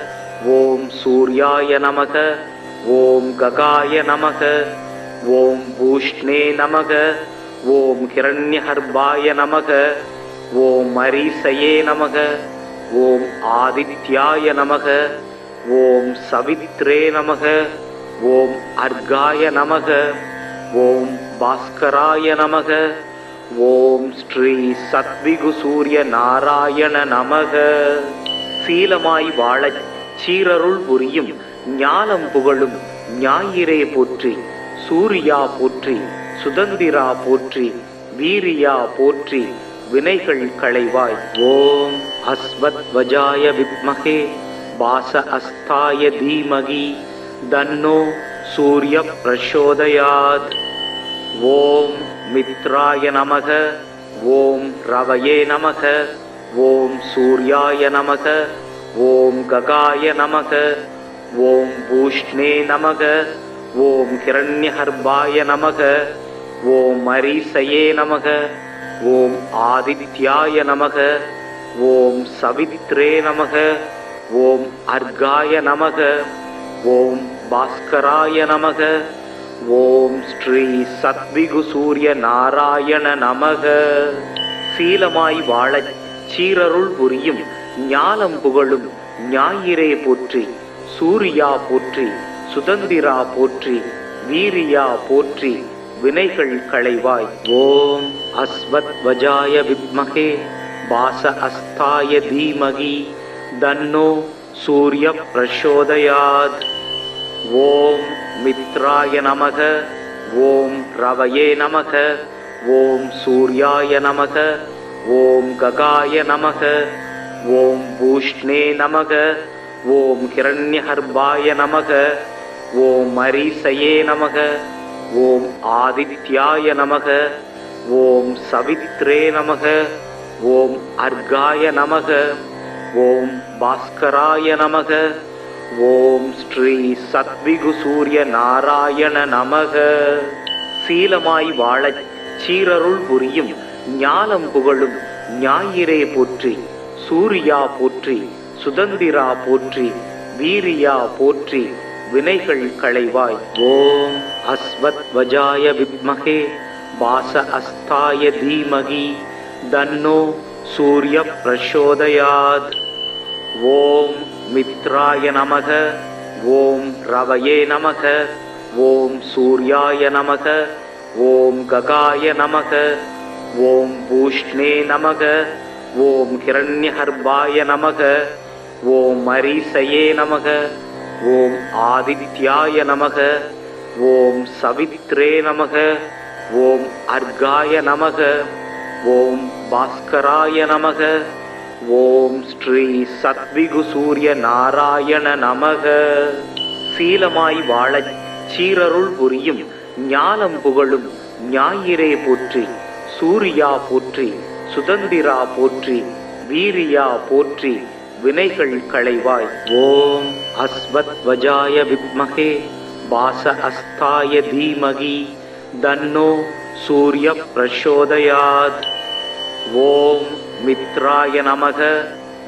Speaker 1: ஓம் சூர்யாய நமக. ஓம் ககாய நமக. ஓம் பூஷ்ணே நமக. ஓம் ஹிரண்யகர்பாய நமக. ஓம் மரீசயே நமக. ஓம் ஆதித்யாய நமக. ஓம் சவித்ரே நமக. ஓம் அர்காய நமக. ஓம் பாஸ்கராய நமக. ஓம் ஸ்ரீ சத்விகு சூரிய நாராயண நமக. சீலமாய் வாழச் சீரருள் புரியும் ஞானம் புகழும் ஞாயிறே போற்றி. சூரியா போற்றி. சுதந்திரா போற்றி. வீரியா போற்றி. வினைகள் களைவாய். ஓம் அஸ்வத்வஜாய வித்மகே பாச அஸ்தாய தீமகி தன்னோ சூரிய பிரசோதயாத். ஓம் மித்ராய நமக. ஓம் ரவயே நமக. ஓம் சூர்யாய நமக. ஓம் ககாய நமக. ஓம் பூஷ்ணே நமக. ஓம் ஹிரண்யகர்பாய நமக. ஓம் மரீசயே நமக. ஓம் ஆதித்யாய நமக. ஓம் சவித்ரே நமக. ஓம் அர்காய நமக. ஓம் பாஸ்கராய நமக. ஓம் ஸ்ரீ சத்விகு சூரிய நாராயண நமக. சீலமாய் வாழச் சீரருள் புரியும் ஞானம் புகழும் ஞாயிறே போற்றி. சூரியா போற்றி. சுதந்திரா போற்றி. வீரியா போற்றி. வினைகள் களைவாய். ஓம் அஸ்வத்வஜாய வித்மகே பாச அஸ்தாய தீமகி தன்னோ சூரிய பிரசோதயாத். ஓம் மித்ராய நமக. ஓம் ரவயே நமக. ஓம் சூர்யாய நமக. ஓம் ககாய நமக. ஓம் பூஷ்ணே நமக. ஓம் ஹிரண்யகர்பாய நமக. ஓம் மரீசயே நமக. ஓம் ஆதித்யாய நமக. ஓம் சவித்ரே நமக. ஓம் அர்காய நமக. ஓம் பாஸ்கராய நமக. ஓம் ஸ்ரீ சத்விகு சூரிய நாராயண நமக. சீலமாய் வாழச் சீரருள் புரியும் ஞானம் புகழும் ஞாயிறே போற்றி. சூரியா போற்றி, சுதந்திரா போற்றி, வீரியா போற்றி, வினைகள் களைவாய். ஓம் அஸ்வத்வஜாய வித்மகே வாச அஸ்தாய தீமகி தன்னோ சூரிய பிரசோதயாத். ஓம் மித்ராய நமக. ஓம் ரவயே நமக. ஓம் சூர்யாய நமக. ஓம் ககாய நமக. ஓம் பூஷ்ணே நமக. ஓம் ஹிரண்யஹர்பாய நமக. ஓம் மரீசயே நமக. ஓம் ஆதித்யாய நமக. ஓம் சவித்ரே நமக. ஓம் அர்காய நமக. ஓம் பாஸ்கராய நமக. ஓம் ஸ்ரீ சத்விகு சூரிய நாராயண நமக. சீலமாய் வாழச் சீரருள் புரியும் ஞானம் புகழும் ஞாயிறே போற்றி. சூரியா போற்றி, சுதந்திரா போற்றி, வீரியா போற்றி, வினைகள் களைவாய். ஓம் அஸ்வத்வஜாய வித்மகே வாச அஸ்தாய தீமகி தன்னோ சூரிய பிரசோதயாத். ஓம் மித்ராய நமக.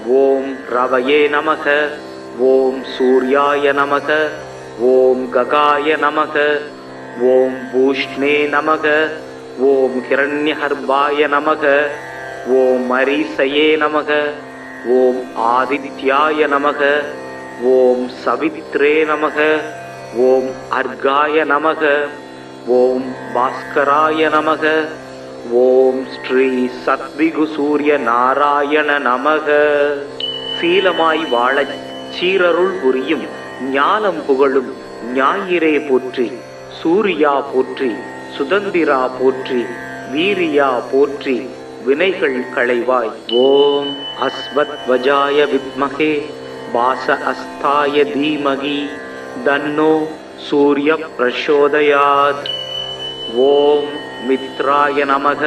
Speaker 1: ஓம் ரவயே நமக. ஓம் சூர்யாய நமக. ஓம் ககாய நமக. ஓம் பூஷ்ணே நமக. ஓம் ஹிரண்யஹர்பாய நமக. ஓம் மரீசயே நமக. ஓம் ஆதித்யாய நமக. ஓம் சவித்ரே நமக. ஓம் அர்காய நமக. ஓம் பாஸ்கராய நமக. ஓம் ஸ்ரீ சத்விகு சூரிய நாராயண நமக. சீலமாய் வாழச் சீரருள் புரியும் ஞானம் புகழும் ஞாயிறே போற்றி. சூரியா போற்றி, சுதந்திரா போற்றி, வீரியா போற்றி, வினைகள் களைவாய். ஓம் அஸ்வத்வஜாய வித்மகே வாச அஸ்தாய தீமகி தன்னோ சூரிய பிரசோதயாத். ஓம் மித்ராய நமக.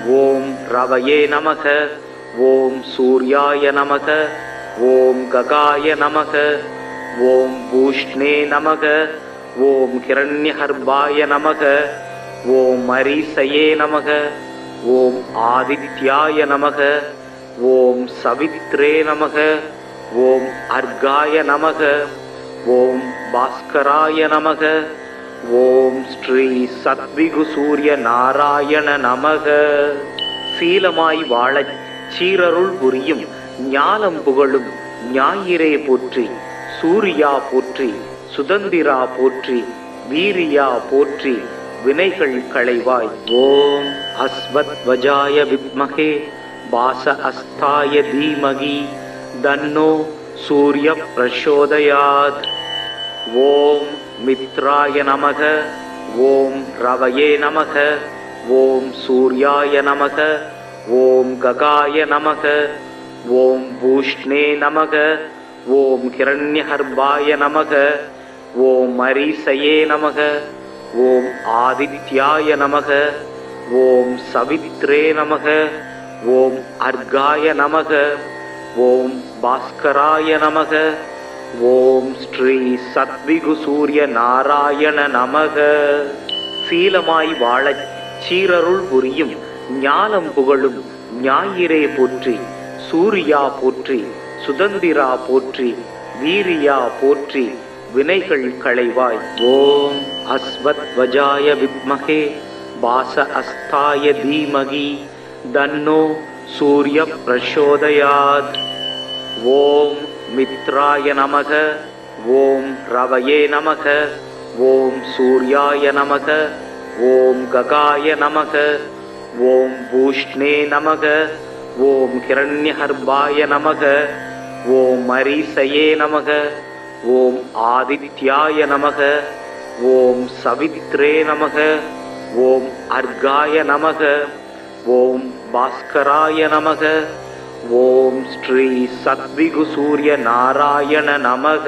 Speaker 1: ஓம் ரவயே நமக. ஓம் சூர்யாய நமக. ஓம் ககாய நமக. ஓம் பூஷ்ணே நமக. ஓம் ஹிரண்யஹர்பாய நமக. ஓம் மரீசயே நமக. ஓம் ஆதித்யாய நமக. ஓம் சவித்ரே நமக. ஓம் அர்காய நமக. ஓம் பாஸ்கராய நமக. ஓம் ஸ்ரீ சத்விகு சூரிய நாராயண நமக. சீலமாய் வாழச் சீரருள் புரியும் ஞானம் புகழும் ஞாயிறே போற்றி. சூரியா போற்றி, சுதந்திரா போற்றி, வீரியா போற்றி, வினைகள் களைவாய். ஓம் அஸ்வத்வஜாய வித்மகே வாச அஸ்தாய தீமகி தன்னோ சூரிய பிரசோதயாத். ஓம் மித்ராய நமக. ஓம் ரவயே நமக. ஓம் சூர்யாய நமக. ஓம் ககாய நமக. ஓம் பூஷ்ணே நமக. ஓம் ஹிரண்யஹர்பாய நமக. ஓம் மரீசயே நமக. ஓம் ஆதித்யாய நமக. ஓம் சவித்ரே நமக. ஓம் அர்காய நமக. ஓம் பாஸ்கராய நமக. ஓம் ஸ்ரீ சத்விகு சூரிய நாராயண நமக. சீலமாய் வாழச் சீரருள் புரியும் ஞானம் புகழும் ஞாயிறே போற்றி. சூரியா போற்றி, சுதந்திரா போற்றி, வீரியா போற்றி, வினைகள் களைவாய். ஓம் அஸ்வத்வஜாய வித்மகே வாச அஸ்தாய தீமகி தன்னோ சூரிய பிரசோதயாத். ஓம் மித்ராய நமக. ஓம் ரவயே நமக. ஓம் சூர்யாய நமக. ஓம் ககாய நமக. ஓம் பூஷ்ணே நமக. ஓம் ஹிரண்யஹர்பாய நமக. ஓம் மரீசயே நமக. ஓம் ஆதித்யாய நமக. ஓம் சவித்ரே நமக. ஓம் அர்காய நமக. ஓம் பாஸ்கராய நமக. ஓம் ஸ்ரீ சத்விகு சூரிய நாராயண நமக.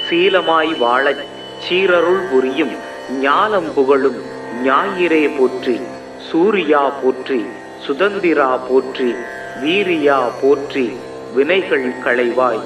Speaker 1: சீலமாய் வாழச் சீரருள் புரியும் ஞானம் புகழும் ஞாயிறே போற்றி. சூரியா போற்றி, சுதந்திரா போற்றி, வீரியா போற்றி, வினைகள் களைவாய்.